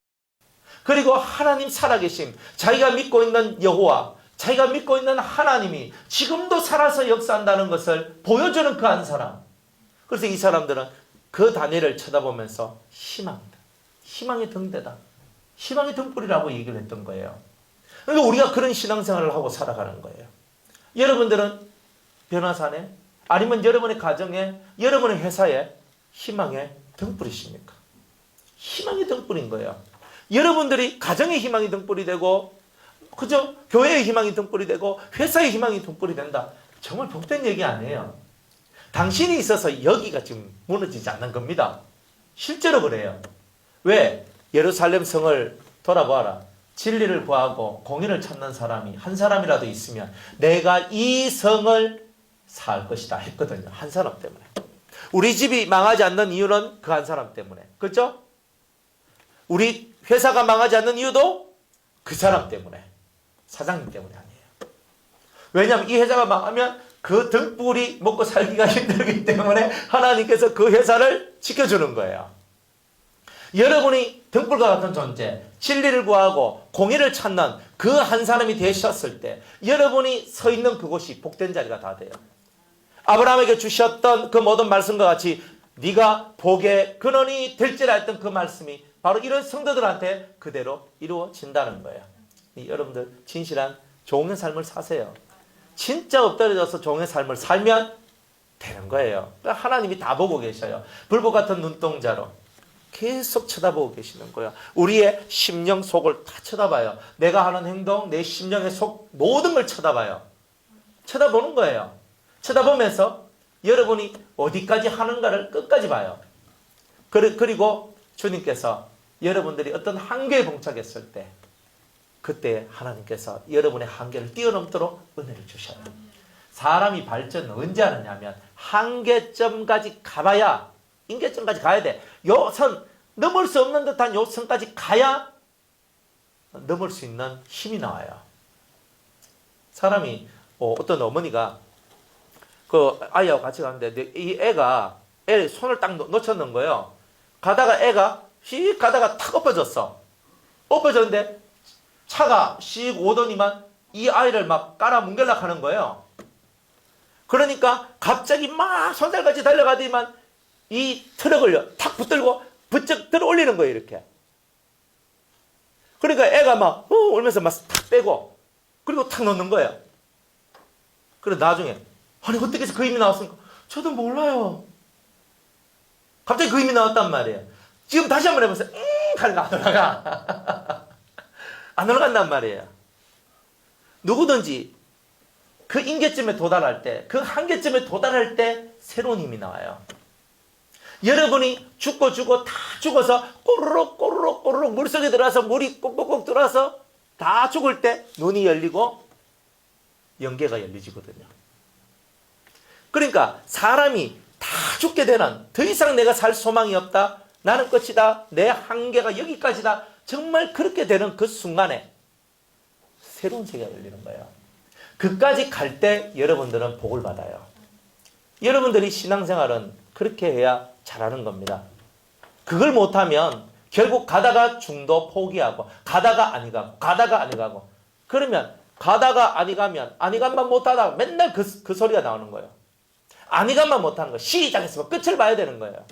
그리고 하나님 살아계심, 자기가 믿고 있는 여호와, 자기가 믿고 있는 하나님이 지금도 살아서 역사한다는 것을 보여주는 그 한 사람. 그래서 이 사람들은 그 다니엘을 쳐다보면서 희망이다. 희망의 등대다. 희망의 등불이라고 얘기를 했던 거예요. 그러니까 우리가 그런 신앙생활을 하고 살아가는 거예요. 여러분들은 변화산에 아니면 여러분의 가정에 여러분의 회사에 희망의 등불이십니까? 희망의 등불인 거예요. 여러분들이 가정의 희망의 등불이 되고 그죠? 교회의 희망의 등불이 되고 회사의 희망의 등불이 된다. 정말 복된 얘기 아니에요. 당신이 있어서 여기가 지금 무너지지 않는 겁니다. 실제로 그래요. 왜? 예루살렘 성을 돌아보아라. 진리를 구하고 공의를 찾는 사람이 한 사람이라도 있으면 내가 이 성을 살 것이다 했거든요. 한 사람 때문에. 우리 집이 망하지 않는 이유는 그 한 사람 때문에. 그렇죠? 우리 회사가 망하지 않는 이유도 그 사람 때문에. 사장님 때문에 아니에요. 왜냐하면 이 회사가 망하면 그 등불이 먹고 살기가 힘들기 때문에 하나님께서 그 회사를 지켜주는 거예요. 여러분이 등불과 같은 존재, 진리를 구하고 공의를 찾는 그 한 사람이 되셨을 때 여러분이 서 있는 그곳이 복된 자리가 다 돼요. 아브라함에게 주셨던 그 모든 말씀과 같이 네가 복의 근원이 될지라 했던 그 말씀이 바로 이런 성도들한테 그대로 이루어진다는 거예요. 여러분들 진실한 종의 삶을 사세요. 진짜 엎드려져서 종의 삶을 살면 되는 거예요. 하나님이 다 보고 계셔요. 불꽃 같은 눈동자로 계속 쳐다보고 계시는 거예요. 우리의 심령 속을 다 쳐다봐요. 내가 하는 행동, 내 심령의 속 모든 걸 쳐다봐요. 쳐다보는 거예요. 쳐다보면서 여러분이 어디까지 하는가를 끝까지 봐요. 그리고 주님께서 여러분들이 어떤 한계에 봉착했을 때 그때 하나님께서 여러분의 한계를 뛰어넘도록 은혜를 주셔요. 사람이 발전은 언제 하느냐면 한계점까지 가봐야 인계점까지 가야 돼. 요 선 넘을 수 없는 듯한 요 선까지 가야 넘을 수 있는 힘이 나와요. 사람이 어떤 어머니가 그 아이하고 같이 가는데 이 애가 애 손을 딱 놓쳤는 거예요. 가다가 애가 휙 가다가 탁 엎어졌어. 엎어졌는데 차가 씩 오더니만 이 아이를 막 깔아뭉갤락 하는 거예요. 그러니까 갑자기 막 손살같이 달려가더니만 이 트럭을 탁 붙들고 부쩍 들어 올리는 거예요, 이렇게. 그러니까 애가 막 울면서 막 탁 빼고 그리고 탁 놓는 거예요. 그리고 나중에 아니 어떻게 해서 그 힘이 나왔습니까? 저도 몰라요. 갑자기 그 힘이 나왔단 말이에요. 지금 다시 한번 해보세요. 하니까 안 올라가. 안 올라간단 말이에요. 누구든지 그 임계점에 도달할 때, 그 한계점에 도달할 때 새로운 힘이 나와요. 여러분이 죽고 다 죽어서 꼬르륵 물속에 들어와서 물이 꼭꼭꼭 들어와서 다 죽을 때 눈이 열리고 영계가 열리지거든요. 그러니까 사람이 다 죽게 되는, 더 이상 내가 살 소망이 없다, 나는 끝이다, 내 한계가 여기까지다, 정말 그렇게 되는 그 순간에 새로운 세계가 열리는 거예요. 그까지 갈 때 여러분들은 복을 받아요. 여러분들이 신앙생활은 그렇게 해야 잘하는 겁니다. 그걸 못하면 결국 가다가 중도 포기하고, 가다가 아니 가고, 그러면 가다가 아니 가면 못하다가 맨날 그 소리가 나오는 거예요. 아니 가면 못하는 거. 시작했으면 끝을 봐야 되는 거예요.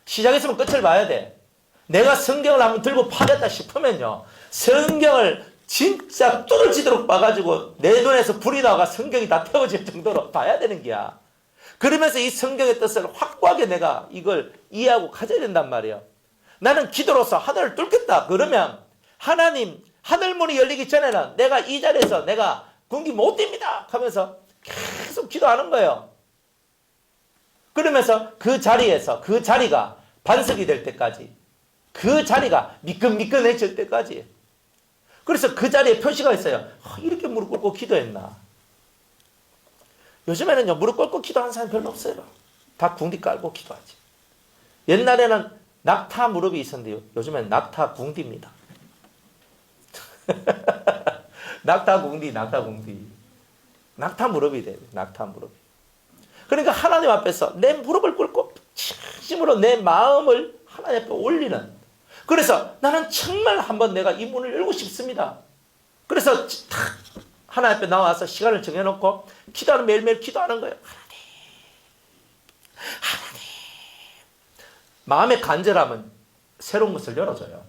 시작했으면 끝을 봐야 돼. 내가 성경을 한번 들고 파겠다 싶으면요, 성경을 진짜 뚫어지도록 봐가지고 내 눈에서 불이 나가 성경이 다 태워질 정도로 봐야 되는 게야. 그러면서 이 성경의 뜻을 확고하게 내가 이걸 이해하고 가져야 된단 말이에요. 나는 기도로서 하늘을 뚫겠다. 그러면 하나님, 하늘문이 열리기 전에는 내가 이 자리에서 내가 군기 못 뜁니다 하면서 계속 기도하는 거예요. 그러면서 그 자리에서, 그 자리가 반석이 될 때까지, 그 자리가 미끈미끈해질 때까지. 그래서 그 자리에 표시가 있어요. 이렇게 무릎 꿇고 기도했나. 요즘에는요, 무릎 꿇고 기도하는 사람 별로 없어요. 다 궁디 깔고 기도하지. 옛날에는 낙타 무릎이 있었는데 요즘에는 낙타 궁디입니다. 낙타 궁디. 낙타 무릎이 돼요. 낙타 무릎이. 그러니까 하나님 앞에서 내 무릎을 꿇고 진심으로 내 마음을 하나님 앞에 올리는. 그래서 나는 정말 한번 내가 이 문을 열고 싶습니다. 그래서 탁 하나님 앞에 나와서 시간을 정해놓고 기도하는, 매일매일 기도하는 거예요. 하나님. 마음의 간절함은 새로운 것을 열어줘요.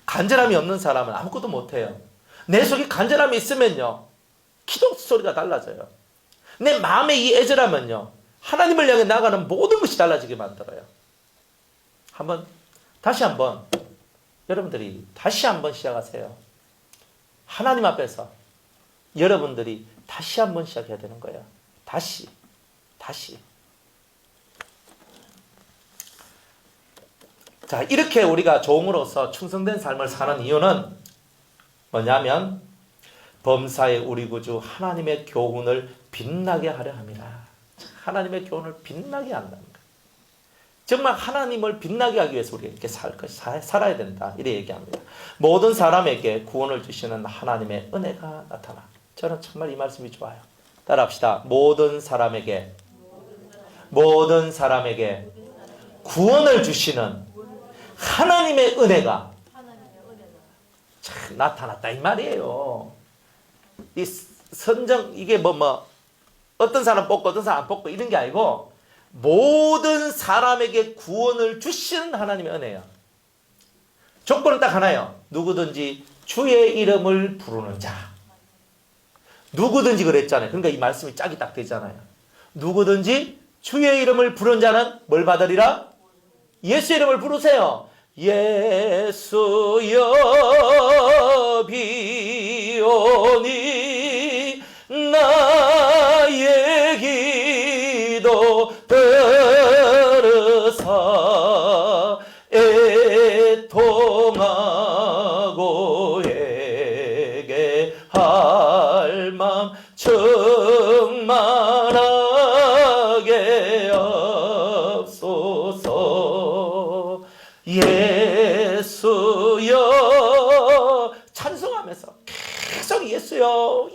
간절함이 없는 사람은 아무것도 못해요. 내 속에 간절함이 있으면요, 기도 소리가 달라져요. 내 마음의 이 애절함은요, 하나님을 향해 나가는 모든 것이 달라지게 만들어요. 다시 한번 여러분들이 다시 한번 시작하세요. 하나님 앞에서 여러분들이 다시 한번 시작해야 되는 거예요. 다시. 자, 이렇게 우리가 종으로서 충성된 삶을 사는 이유는 뭐냐면, 범사의 우리 구주 하나님의 교훈을 빛나게 하려 함이라. 하나님의 교훈을 빛나게 한다는 거예요. 정말 하나님을 빛나게 하기 위해서 우리가 이렇게 살아야 된다. 이렇게 얘기합니다. 모든 사람에게 구원을 주시는 하나님의 은혜가 나타나. 저는 정말 이 말씀이 좋아요. 따라합시다. 모든 사람에게 구원을 주시는 하나님의 은혜가 참 나타났다 이 말이에요. 이 선정, 이게 어떤 사람 뽑고 어떤 사람 안 뽑고 이런 게 아니고, 모든 사람에게 구원을 주시는 하나님의 은혜예요. 조건은 딱 하나예요. 누구든지 주의 이름을 부르는 자. 누구든지 그랬잖아요. 그러니까 이 말씀이 짝이 딱 되잖아요. 누구든지 주의 이름을 부르는 자는 뭘 받으리라? 예수 이름을 부르세요. 예수여 비오니 나의 기도 들으사 애통하고 회개할 맘 충만하게 없소서. 예수여 찬송하면서 계속 예수여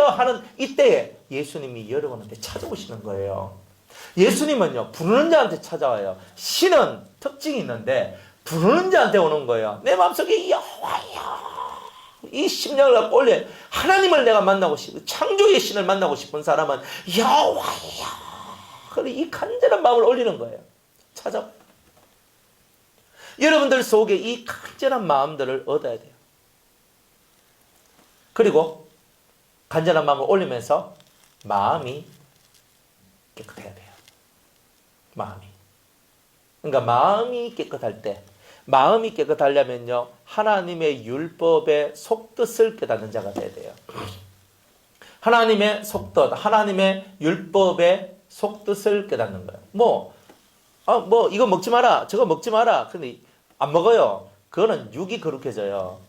하는 이때에 예수님이 여러분한테 찾아오시는 거예요. 예수님은요, 부르는 자한테 찾아와요. 신은 특징이 있는데 부르는 자한테 오는 거예요. 내 마음속에 여호와여, 이 심령을 갖고 올려. 하나님을 내가 만나고 싶은, 창조의 신을 만나고 싶은 사람은 여호와여, 그래, 이 간절한 마음을 올리는 거예요. 찾아. 여러분들 속에 이 간절한 마음들을 얻어야 돼요. 그리고 간절한 마음을 올리면서 마음이 깨끗해야 돼요. 그러니까 마음이 깨끗할 때, 마음이 깨끗하려면요, 하나님의 율법의 속뜻을 깨닫는 자가 돼야 돼요. 하나님의 속뜻, 하나님의 율법의 속뜻을 깨닫는 거예요. 이거 먹지 마라, 저거 먹지 마라. 근데 안 먹어요. 그거는 육이 거룩해져요.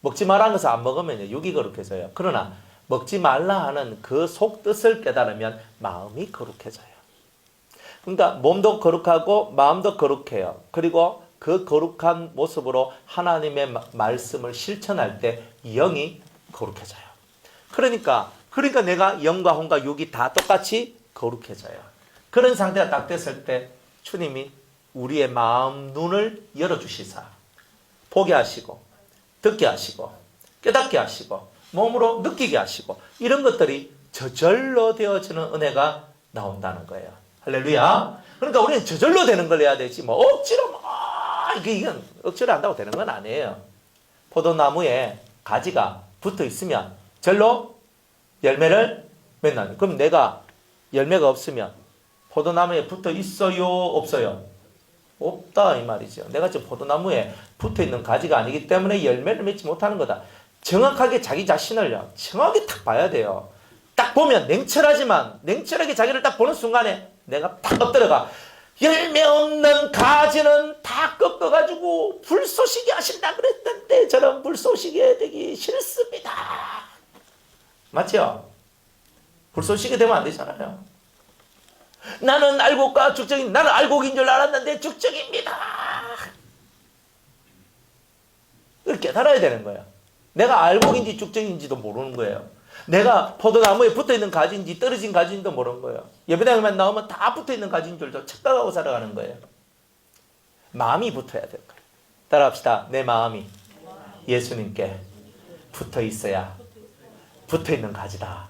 먹지 말라는 것을 안 먹으면 육이 거룩해져요. 그러나 먹지 말라 하는 그 속뜻을 깨달으면 마음이 거룩해져요. 그러니까 몸도 거룩하고 마음도 거룩해요. 그리고 그 거룩한 모습으로 하나님의 말씀을 실천할 때 영이 거룩해져요. 그러니까 내가 영과 혼과 육이 다 똑같이 거룩해져요. 그런 상태가 딱 됐을 때 주님이 우리의 마음 눈을 열어주시사 보게 하시고 듣게 하시고 깨닫게 하시고 몸으로 느끼게 하시고 이런 것들이 저절로 되어지는 은혜가 나온다는 거예요. 할렐루야. 그러니까 우리는 저절로 되는 걸 해야 되지 억지로 이건 억지로 한다고 되는 건 아니에요. 포도나무에 가지가 붙어 있으면 절로 열매를 맺나니. 그럼 내가 열매가 없으면 포도나무에 붙어 있어요? 없어요? 없다 이 말이죠. 내가 지금 포도나무에 붙어 있는 가지가 아니기 때문에 열매를 맺지 못하는 거다. 정확하게 자기 자신을요. 정확하게 딱 봐야 돼요. 딱 보면 냉철하게 자기를 딱 보는 순간에 내가 딱 엎드려가 열매 없는 가지는 다 꺾어가지고 불쏘시개 하신다 그랬던데 저는 불쏘시개 되기 싫습니다. 맞죠? 불쏘시개 되면 안 되잖아요. 나는 알곡인 줄 알았는데 죽적입니다. 그걸 깨달아야 되는 거예요. 내가 알곡인지 죽적인지도 모르는 거예요. 내가 포도나무에 붙어있는 가지인지 떨어진 가지인지도 모르는 거예요. 예배당에만 나오면 다 붙어있는 가지인 줄도 착각하고 살아가는 거예요. 마음이 붙어야 될 거예요. 따라합시다. 내 마음이 예수님께 붙어있어야 붙어있는 가지다.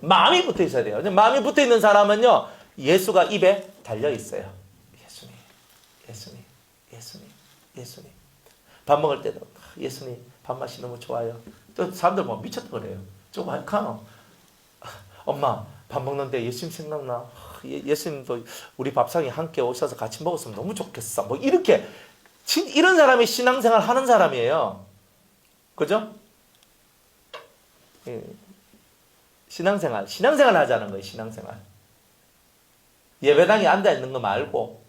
마음이 붙어있어야 돼요. 마음이 붙어있는 사람은요, 예수가 입에 달려있어요. 예수님. 밥 먹을 때도 예수님 밥맛이 너무 좋아요. 또 사람들 미쳤다 그래요. 좀 할까노? 엄마 밥 먹는데 예수님 생각나. 예수님도 우리 밥상에 함께 오셔서 같이 먹었으면 너무 좋겠어. 이렇게 이런 사람이 신앙생활 하는 사람이에요. 그죠? 신앙생활 하자는 거예요. 신앙생활. 예배당에 앉아있는 거 말고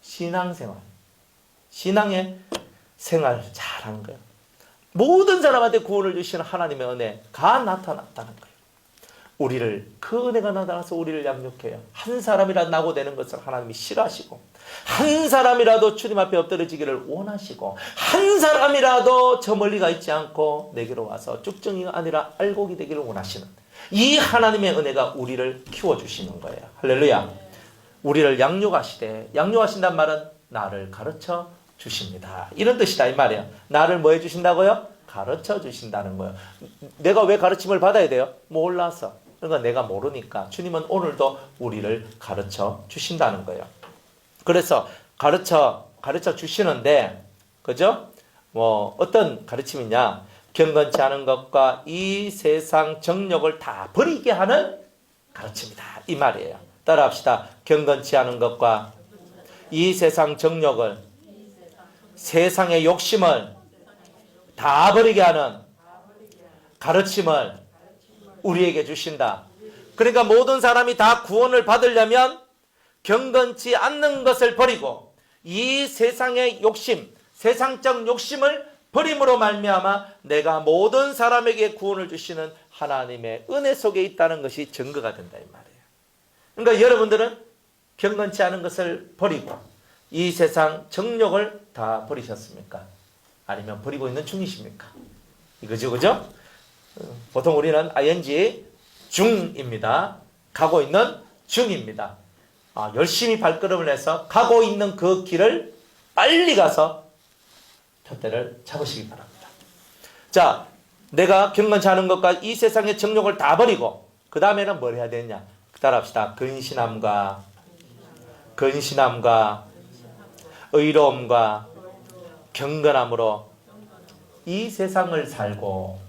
신앙생활. 신앙의 생활 잘하는 거예요. 모든 사람한테 구원을 주시는 하나님의 은혜가 나타났다는 거예요. 그 은혜가 나타나서 우리를 양육해요. 한 사람이라도 낙오되는 것을 하나님이 싫어하시고, 한 사람이라도 주님 앞에 엎드려지기를 원하시고, 한 사람이라도 저 멀리 가 있지 않고 내게로 와서 쭉정이가 아니라 알곡이 되기를 원하시는 이 하나님의 은혜가 우리를 키워주시는 거예요. 할렐루야. 우리를 양육하신단 말은 나를 가르쳐 주십니다. 이런 뜻이다 이 말이에요. 나를 뭐 해주신다고요? 가르쳐 주신다는 거예요. 내가 왜 가르침을 받아야 돼요? 몰라서. 그러니까 내가 모르니까 주님은 오늘도 우리를 가르쳐 주신다는 거예요. 그래서 가르쳐 주시는데, 그죠? 어떤 가르침이냐? 경건치 않은 것과 이 세상 정욕을 다 버리게 하는 가르침이다 이 말이에요. 따라합시다. 경건치 않은 것과 이 세상 정욕을, 세상의 욕심을 다 버리게 하는 가르침을 우리에게 주신다. 그러니까 모든 사람이 다 구원을 받으려면 경건치 않는 것을 버리고 이 세상의 욕심, 세상적 욕심을 버림으로 말미암아 내가 모든 사람에게 구원을 주시는 하나님의 은혜 속에 있다는 것이 증거가 된다 이 말이에요. 그러니까 여러분들은 경건치 않은 것을 버리고 이 세상 정욕을 다 버리셨습니까? 아니면 버리고 있는 중이십니까? 이거죠, 그죠? 보통 우리는 ing 중입니다. 가고 있는 중입니다. 열심히 발걸음을 해서 가고 있는 그 길을 빨리 가서 표대를 잡으시기 바랍니다. 자, 내가 경건치 않은 것과 이 세상의 정욕을 다 버리고 그 다음에는 뭘 해야 되느냐? 따라합시다. 근신함과 의로움과 경건함으로 이 세상을 살고,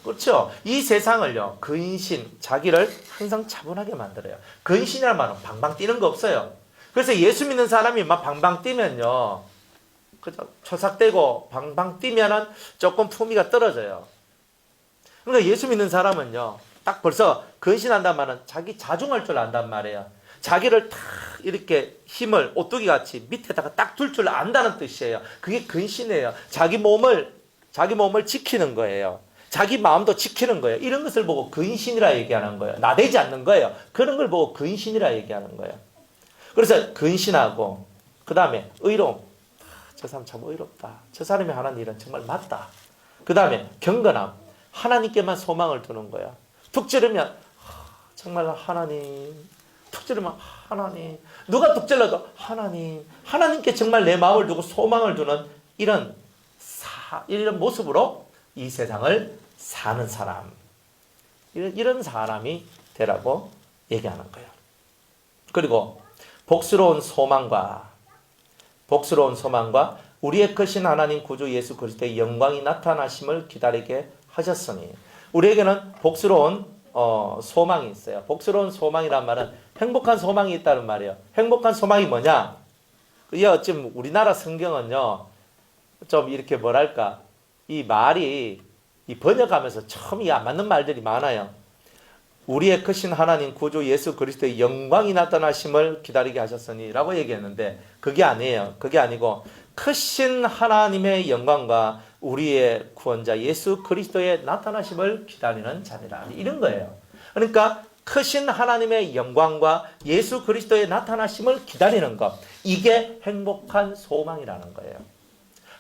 그렇죠? 이 세상을요, 근신, 자기를 항상 차분하게 만들어요. 근신이라는 말은 방방 뛰는 거 없어요. 그래서 예수 믿는 사람이 막 방방 뛰면요, 그죠? 초삭되고 방방 뛰면은 조금 품위가 떨어져요. 그러니까 예수 믿는 사람은요, 딱 벌써 근신한단 말은 자기 자중할 줄 안단 말이에요. 자기를 탁 이렇게 힘을 오뚜기 같이 밑에다가 딱 둘 줄 안다는 뜻이에요. 그게 근신이에요. 자기 몸을 지키는 거예요. 자기 마음도 지키는 거예요. 이런 것을 보고 근신이라 얘기하는 거예요. 나대지 않는 거예요. 그런 걸 보고 근신이라 얘기하는 거예요. 그래서 근신하고 그 다음에 의로움. 저 사람 참 의롭다. 저 사람이 하는 일은 정말 맞다. 그 다음에 경건함. 하나님께만 소망을 두는 거야. 툭 찌르면 정말 하나님. 툭 찌르면 하나님. 누가 툭 찔러도 하나님. 하나님께 정말 내 마음을 두고 소망을 두는 이런 모습으로 이 세상을 사는 사람. 이런 사람이 되라고 얘기하는 거예요. 그리고 복스러운 소망과 우리의 크신 하나님 구주 예수 그리스도의 영광이 나타나심을 기다리게 하셨으니 우리에게는 복스러운 소망이 있어요. 복스러운 소망이란 말은 행복한 소망이 있다는 말이에요. 행복한 소망이 뭐냐? 지금 우리나라 성경은요, 좀 이렇게 뭐랄까, 이 말이 이 번역하면서 참 안 맞는 말들이 많아요. 우리의 크신 하나님 구주 예수 그리스도의 영광이 나타나심을 기다리게 하셨으니 라고 얘기했는데 그게 아니에요. 그게 아니고 크신 하나님의 영광과 우리의 구원자 예수 그리스도의 나타나심을 기다리는 자니라. 이런 거예요. 그러니까 크신 하나님의 영광과 예수 그리스도의 나타나심을 기다리는 것. 이게 행복한 소망이라는 거예요.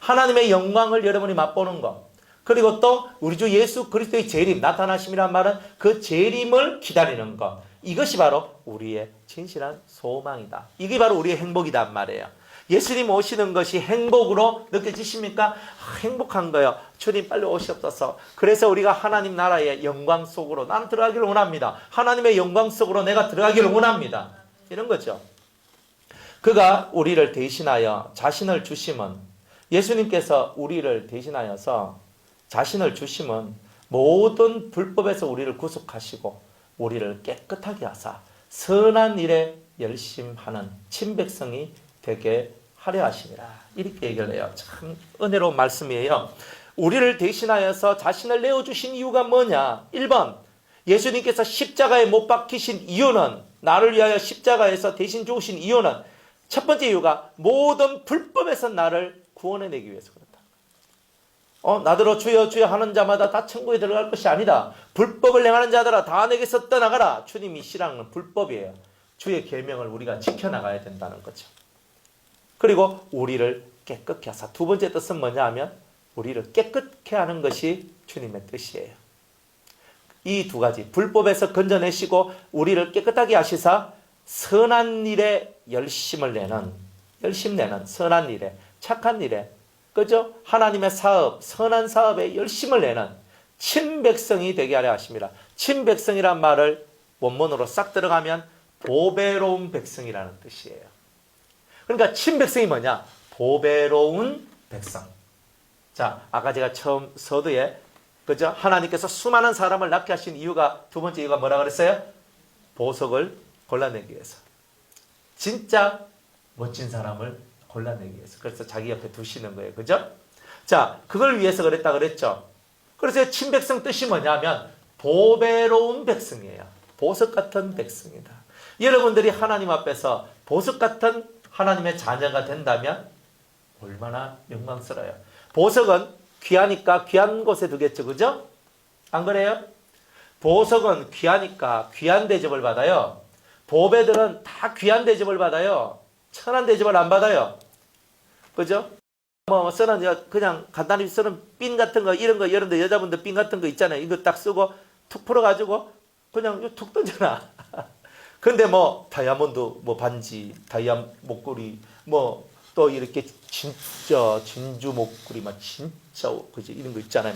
하나님의 영광을 여러분이 맛보는 것. 그리고 또 우리 주 예수 그리스도의 재림, 나타나심이란 말은 그 재림을 기다리는 것. 이것이 바로 우리의 진실한 소망이다. 이게 바로 우리의 행복이란 말이에요. 예수님 오시는 것이 행복으로 느껴지십니까? 행복한 거예요. 주님 빨리 오시옵소서. 그래서 우리가 하나님 나라의 영광 속으로 나는 들어가기를 원합니다. 하나님의 영광 속으로 내가 들어가기를 원합니다. 이런 거죠. 그가 우리를 대신하여 자신을 주심은 예수님께서 우리를 대신하여서 자신을 주심은 모든 불법에서 우리를 구속하시고 우리를 깨끗하게 하사 선한 일에 열심하는 친백성이 되게 하려 하심이라. 이렇게 얘기를 해요. 참 은혜로운 말씀이에요. 우리를 대신하여서 자신을 내어주신 이유가 뭐냐? 1번, 예수님께서 십자가에 못 박히신 이유는, 나를 위하여 십자가에서 대신 죽으신 이유는 첫 번째 이유가 모든 불법에서 나를 구원해내기 위해서 그렇다. 나더러 주여 주여 하는 자마다 다 천국에 들어갈 것이 아니다. 불법을 행하는 자들아 다 내게서 떠나가라. 주님이 싫어하는 불법이에요. 주의 계명을 우리가 지켜나가야 된다는 거죠. 그리고 우리를 깨끗게 하사. 두 번째 뜻은 뭐냐 하면 우리를 깨끗게 하는 것이 주님의 뜻이에요. 이 두 가지, 불법에서 건져내시고 우리를 깨끗하게 하시사 선한 일에 열심 내는 선한 일에, 착한 일에, 그죠? 하나님의 사업, 선한 사업에 열심을 내는 친백성이 되게 하려 하십니다. 친백성이란 말을 원문으로 싹 들어가면 보배로운 백성이라는 뜻이에요. 그러니까 친백성이 뭐냐? 보배로운 백성. 자, 아까 제가 처음 서두에, 그죠? 하나님께서 수많은 사람을 낳게 하신 이유가, 두 번째 이유가 뭐라 그랬어요? 보석을 골라내기 위해서. 진짜 멋진 사람을 골라내기 위해서. 그래서 자기 옆에 두시는 거예요. 그죠? 자, 그걸 위해서 그랬다 그랬죠. 그래서 친백성 뜻이 뭐냐면 보배로운 백성이에요. 보석 같은 백성이다. 여러분들이 하나님 앞에서 보석 같은 하나님의 자녀가 된다면 얼마나 영광스러워요. 보석은 귀하니까 귀한 곳에 두겠죠. 그죠? 안 그래요? 보석은 귀하니까 귀한 대접을 받아요. 보배들은 다 귀한 대접을 받아요. 천한 대접을 안 받아요. 그죠? 쓰는, 그냥 간단히 쓰는 핀 같은 거, 이런 거, 여러분들 여자분들 핀 같은 거 있잖아요. 이거 딱 쓰고 툭 풀어가지고 그냥 툭 던져놔. 근데 다이아몬드, 반지, 목걸이, 또 이렇게 진짜 진주 목걸이, 진짜, 그지? 이런 거 있잖아요.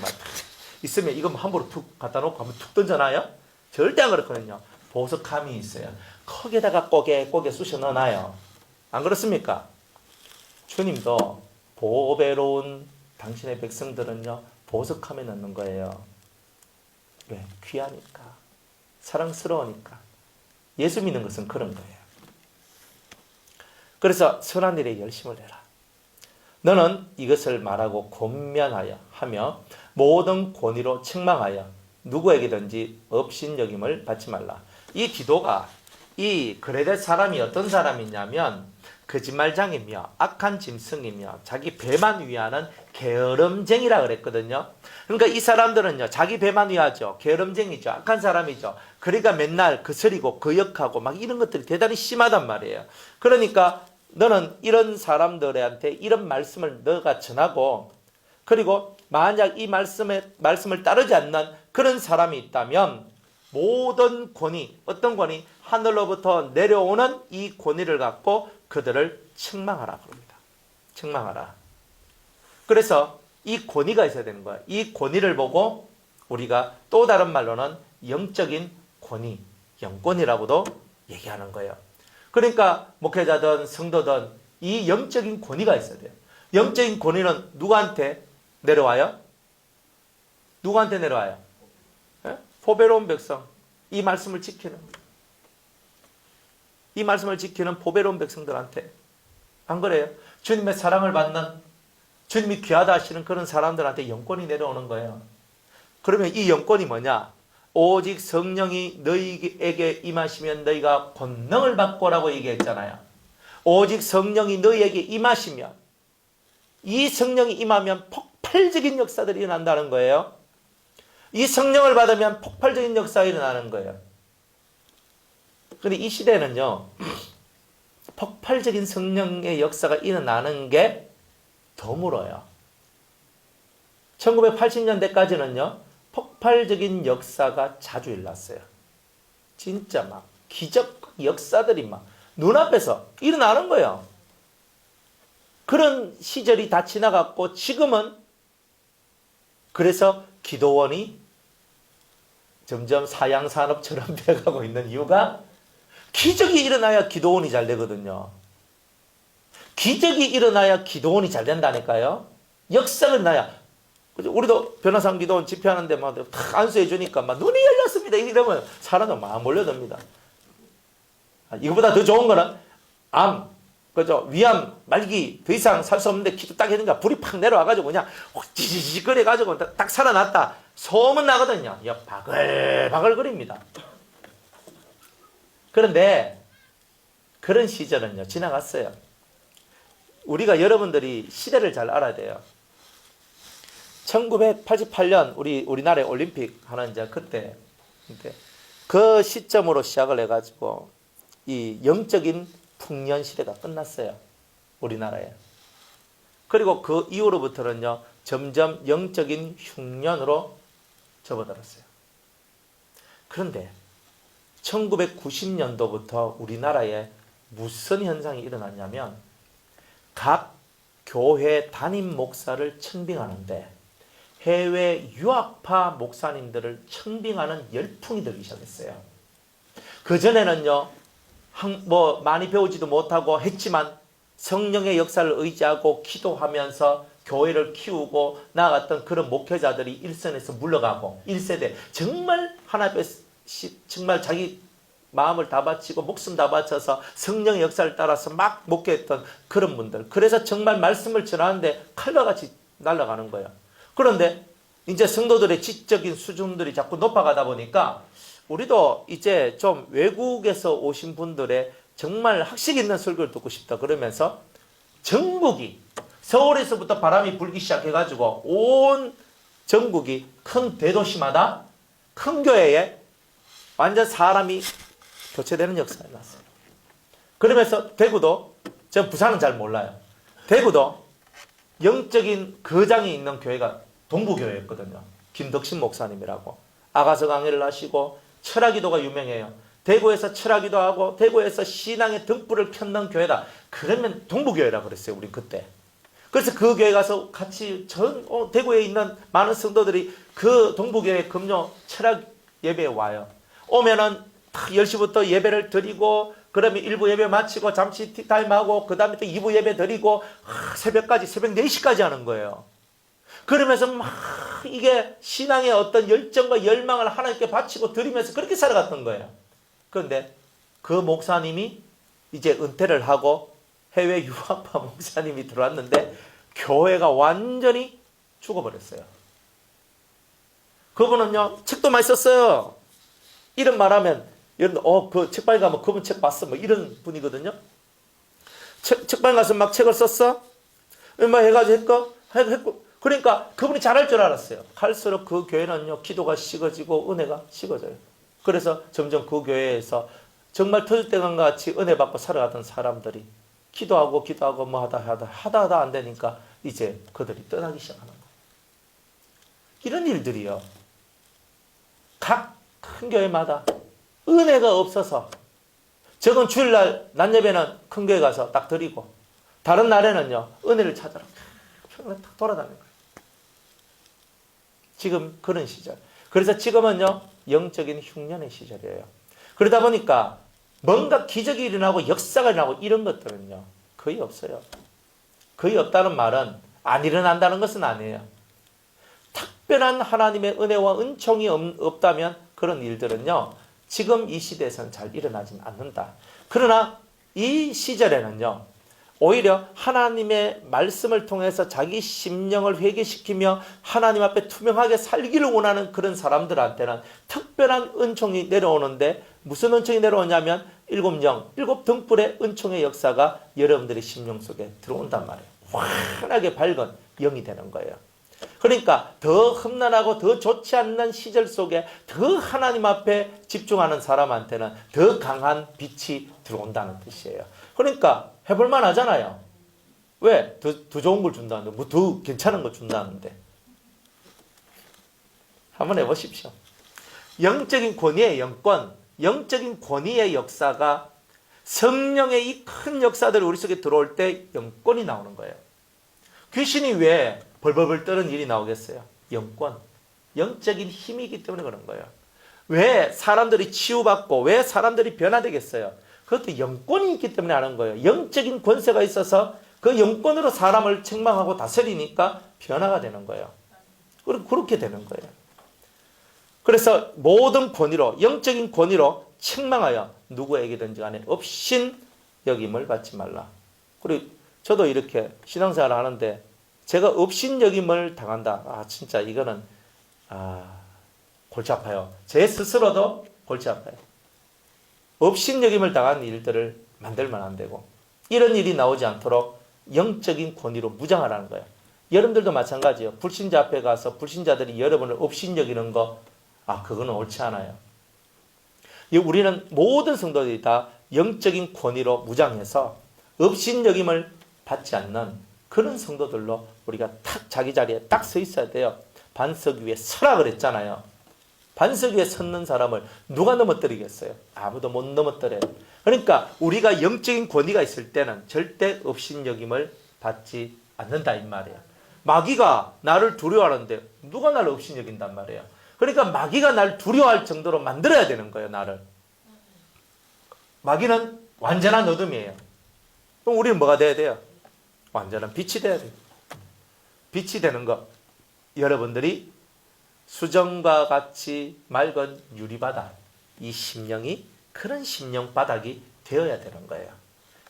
있으면 이거 함부로 툭 갖다 놓고 한번 툭 던져놔요? 절대 안 그렇거든요. 보석함이 있어요. 거기에다가 꼬개 쑤셔 넣어놔요. 안 그렇습니까? 주님도 보배로운 당신의 백성들은요, 보석함에 넣는 거예요. 왜? 귀하니까. 사랑스러우니까. 예수 믿는 것은 그런 거예요. 그래서 선한 일에 열심을 내라. 너는 이것을 말하고 권면하여 하며 모든 권위로 책망하여 누구에게든지 업신여김을 받지 말라. 이 디도가 이 그레데 사람이 어떤 사람이냐면 거짓말장이며 악한 짐승이며 자기 배만 위하는 게으름쟁이라 그랬거든요. 그러니까 이 사람들은요, 자기 배만 위하죠. 게으름쟁이죠. 악한 사람이죠. 그러니까 맨날 거스리고 거역하고 막 이런 것들이 대단히 심하단 말이에요. 그러니까 너는 이런 사람들한테 이런 말씀을 너가 전하고, 그리고 만약 이 말씀을 따르지 않는 그런 사람이 있다면 모든 권위, 어떤 권위? 하늘로부터 내려오는 이 권위를 갖고 그들을 책망하라 그럽니다. 책망하라. 그래서 이 권위가 있어야 되는 거야. 이 권위를 보고 우리가 또 다른 말로는 영적인 권위, 영권이라고도 얘기하는 거예요. 그러니까 목회자든 성도든 이 영적인 권위가 있어야 돼요. 영적인 권위는 누구한테 내려와요? 누구한테 내려와요? 보배로운 백성. 이 말씀을 지키는, 이 말씀을 지키는 보배로운 백성들한테. 안 그래요? 주님의 사랑을 받는, 주님이 귀하다 하시는 그런 사람들한테 영권이 내려오는 거예요. 그러면 이 영권이 뭐냐? 오직 성령이 너희에게 임하시면 너희가 권능을 받고라고 얘기했잖아요. 오직 성령이 너희에게 임하시면, 이 성령이 임하면 폭발적인 역사들이 일어난다는 거예요. 이 성령을 받으면 폭발적인 역사가 일어나는 거예요. 그런데 이 시대는요, 폭발적인 성령의 역사가 일어나는 게 드물어요. 1980년대까지는요, 폭발적인 역사가 자주 일어났어요. 진짜 막 기적 역사들이 막 눈앞에서 일어나는 거예요. 그런 시절이 다 지나갔고 지금은 그래서 기도원이 점점 사양산업처럼 되어가고 있는 이유가 기적이 일어나야 기도원이 잘 되거든요. 기적이 일어나야 기도원이 잘 된다니까요. 역사가 일어나야. 우리도 변화상 기도원 집회하는데 막 탁 안수해 주니까 막 눈이 열렸습니다. 이러면 사람들 막 몰려듭니다. 이거보다 더 좋은 거는 암, 그죠? 위암, 말기 더 이상 살 수 없는데 기도 딱 했는가 불이 팍 내려와가지고 그냥 지지직 거려가지고 딱 살아났다. 소문 나거든요. 바글바글 거립니다. 그런데 그런 시절은요, 지나갔어요. 우리가 여러분들이 시대를 잘 알아야 돼요. 1988년 우리나라의 올림픽 하는 이제 그때 그 시점으로 시작을 해가지고 이 영적인 풍년 시대가 끝났어요. 우리나라에. 그리고 그 이후로부터는요, 점점 영적인 흉년으로 접어들었어요. 그런데 1990년도부터 우리나라에 무슨 현상이 일어났냐면 각 교회 담임 목사를 청빙하는데 해외 유학파 목사님들을 청빙하는 열풍이 들기 시작했어요. 그전에는요, 많이 배우지도 못하고 했지만 성령의 역사를 의지하고 기도하면서 교회를 키우고 나아갔던 그런 목회자들이 일선에서 물러가고 1세대 정말 하나님 앞에 정말 자기 마음을 다 바치고 목숨 다 바쳐서 성령의 역사를 따라서 막 목회했던 그런 분들. 그래서 정말 말씀을 전하는데 칼과 같이 날아가는 거예요. 그런데 이제 성도들의 지적인 수준들이 자꾸 높아가다 보니까 우리도 이제 좀 외국에서 오신 분들의 정말 학식 있는 설교를 듣고 싶다 그러면서 전국이 서울에서부터 바람이 불기 시작해가지고 온 전국이 큰 대도시마다 큰 교회에 완전 사람이 교체되는 역사가 났어요. 그러면서 대구도, 전 부산은 잘 몰라요. 대구도 영적인 거장이 있는 교회가 동부교회였거든요. 김덕신 목사님이라고. 아가서 강의를 하시고 철학기도가 유명해요. 대구에서 철학기도하고 대구에서 신앙의 등불을 켰는 교회다. 그러면 동부교회라 그랬어요. 우리 그때. 그래서 그 교회 가서 같이 대구에 있는 많은 성도들이 그 동부교회 금요 철학 예배에 와요. 오면은 10시부터 예배를 드리고 그러면 1부 예배 마치고 잠시 티타임하고 그 다음에 또 2부 예배 드리고 새벽 4시까지 하는 거예요. 그러면서 막 이게 신앙의 어떤 열정과 열망을 하나님께 바치고 드리면서 그렇게 살아갔던 거예요. 그런데 그 목사님이 이제 은퇴를 하고 해외 유학파 목사님이 들어왔는데 교회가 완전히 죽어버렸어요. 그분은요 책도 많이 썼어요. 이런 말하면 여러분 그 책방에 가면 그분 책 봤어 뭐 이런 분이거든요. 책방에 가서 막 책을 썼어? 막 해가지고 했고 그러니까 그분이 잘할 줄 알았어요. 갈수록 그 교회는요 기도가 식어지고 은혜가 식어져요. 그래서 점점 그 교회에서 정말 터줏대감 같이 은혜 받고 살아가던 사람들이 기도하고 뭐 하다 안 되니까 이제 그들이 떠나기 시작하는 거예요. 이런 일들이요. 각 큰 교회마다 은혜가 없어서 적은 주일날 낮 예배는 큰 교회 가서 딱 드리고 다른 날에는요 은혜를 찾아라 평생 딱 돌아다니는 거예요. 지금 그런 시절. 그래서 지금은요 영적인 흉년의 시절이에요. 그러다 보니까 뭔가 기적이 일어나고 역사가 일어나고 이런 것들은요 거의 없어요. 거의 없다는 말은 안 일어난다는 것은 아니에요. 특별한 하나님의 은혜와 은총이 없다면 그런 일들은요 지금 이 시대에서는 잘 일어나진 않는다. 그러나 이 시절에는요 오히려 하나님의 말씀을 통해서 자기 심령을 회개시키며 하나님 앞에 투명하게 살기를 원하는 그런 사람들한테는 특별한 은총이 내려오는데 무슨 은총이 내려오냐면 일곱 등불의 은총의 역사가 여러분들의 심령 속에 들어온단 말이에요. 환하게 밝은 영이 되는 거예요. 그러니까 더 험난하고 더 좋지 않는 시절 속에 더 하나님 앞에 집중하는 사람한테는 더 강한 빛이 들어온다는 뜻이에요. 그러니까 해볼만 하잖아요. 왜? 더 좋은 걸 준다는데 뭐 더 괜찮은 거 준다는데 한번 해보십시오. 영적인 권위의 영권, 영적인 권위의 역사가 성령의 이 큰 역사들이 우리 속에 들어올 때 영권이 나오는 거예요. 귀신이 왜 벌벌벌 떠는 일이 나오겠어요? 영권, 영적인 힘이기 때문에 그런 거예요. 왜 사람들이 치유받고 왜 사람들이 변화되겠어요? 그것도 영권이 있기 때문에 하는 거예요. 영적인 권세가 있어서 그 영권으로 사람을 책망하고 다스리니까 변화가 되는 거예요. 그렇게 되는 거예요. 그래서 모든 권위로 영적인 권위로 책망하여 누구에게든지 간에 업신 여김을 받지 말라. 그리고 저도 이렇게 신앙생활을 하는데 제가 업신 여김을 당한다. 진짜 이거는 골치 아파요. 제 스스로도 골치 아파요. 업신 여김을 당한 일들을 만들면 안 되고 이런 일이 나오지 않도록 영적인 권위로 무장하라는 거예요. 여러분들도 마찬가지예요. 불신자 앞에 가서 불신자들이 여러분을 업신 여기는 거 그거는 옳지 않아요. 우리는 모든 성도들이 다 영적인 권위로 무장해서 업신 여김을 받지 않는 그런 성도들로 우리가 탁 자기 자리에 딱 서 있어야 돼요. 반석 위에 서라 그랬잖아요. 반석 위에 섰는 사람을 누가 넘어뜨리겠어요? 아무도 못 넘어뜨려요. 그러니까 우리가 영적인 권위가 있을 때는 절대 업신여김을 받지 않는다 이 말이에요. 마귀가 나를 두려워하는데 누가 나를 업신여긴단 말이에요. 그러니까 마귀가 나를 두려워할 정도로 만들어야 되는 거예요. 나를. 마귀는 완전한 어둠이에요. 그럼 우리는 뭐가 돼야 돼요? 완전한 빛이 돼야 돼요. 빛이 되는 것. 여러분들이 수정과 같이 맑은 유리바닥, 이 심령이 그런 심령 바닥이 되어야 되는 거예요.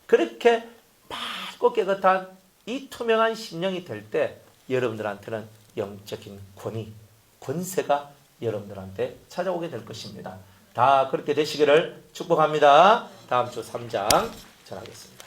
그렇게 맑고 깨끗한 이 투명한 심령이 될 때 여러분들한테는 영적인 권위, 권세가 여러분들한테 찾아오게 될 것입니다. 다 그렇게 되시기를 축복합니다. 다음 주 3장 전하겠습니다.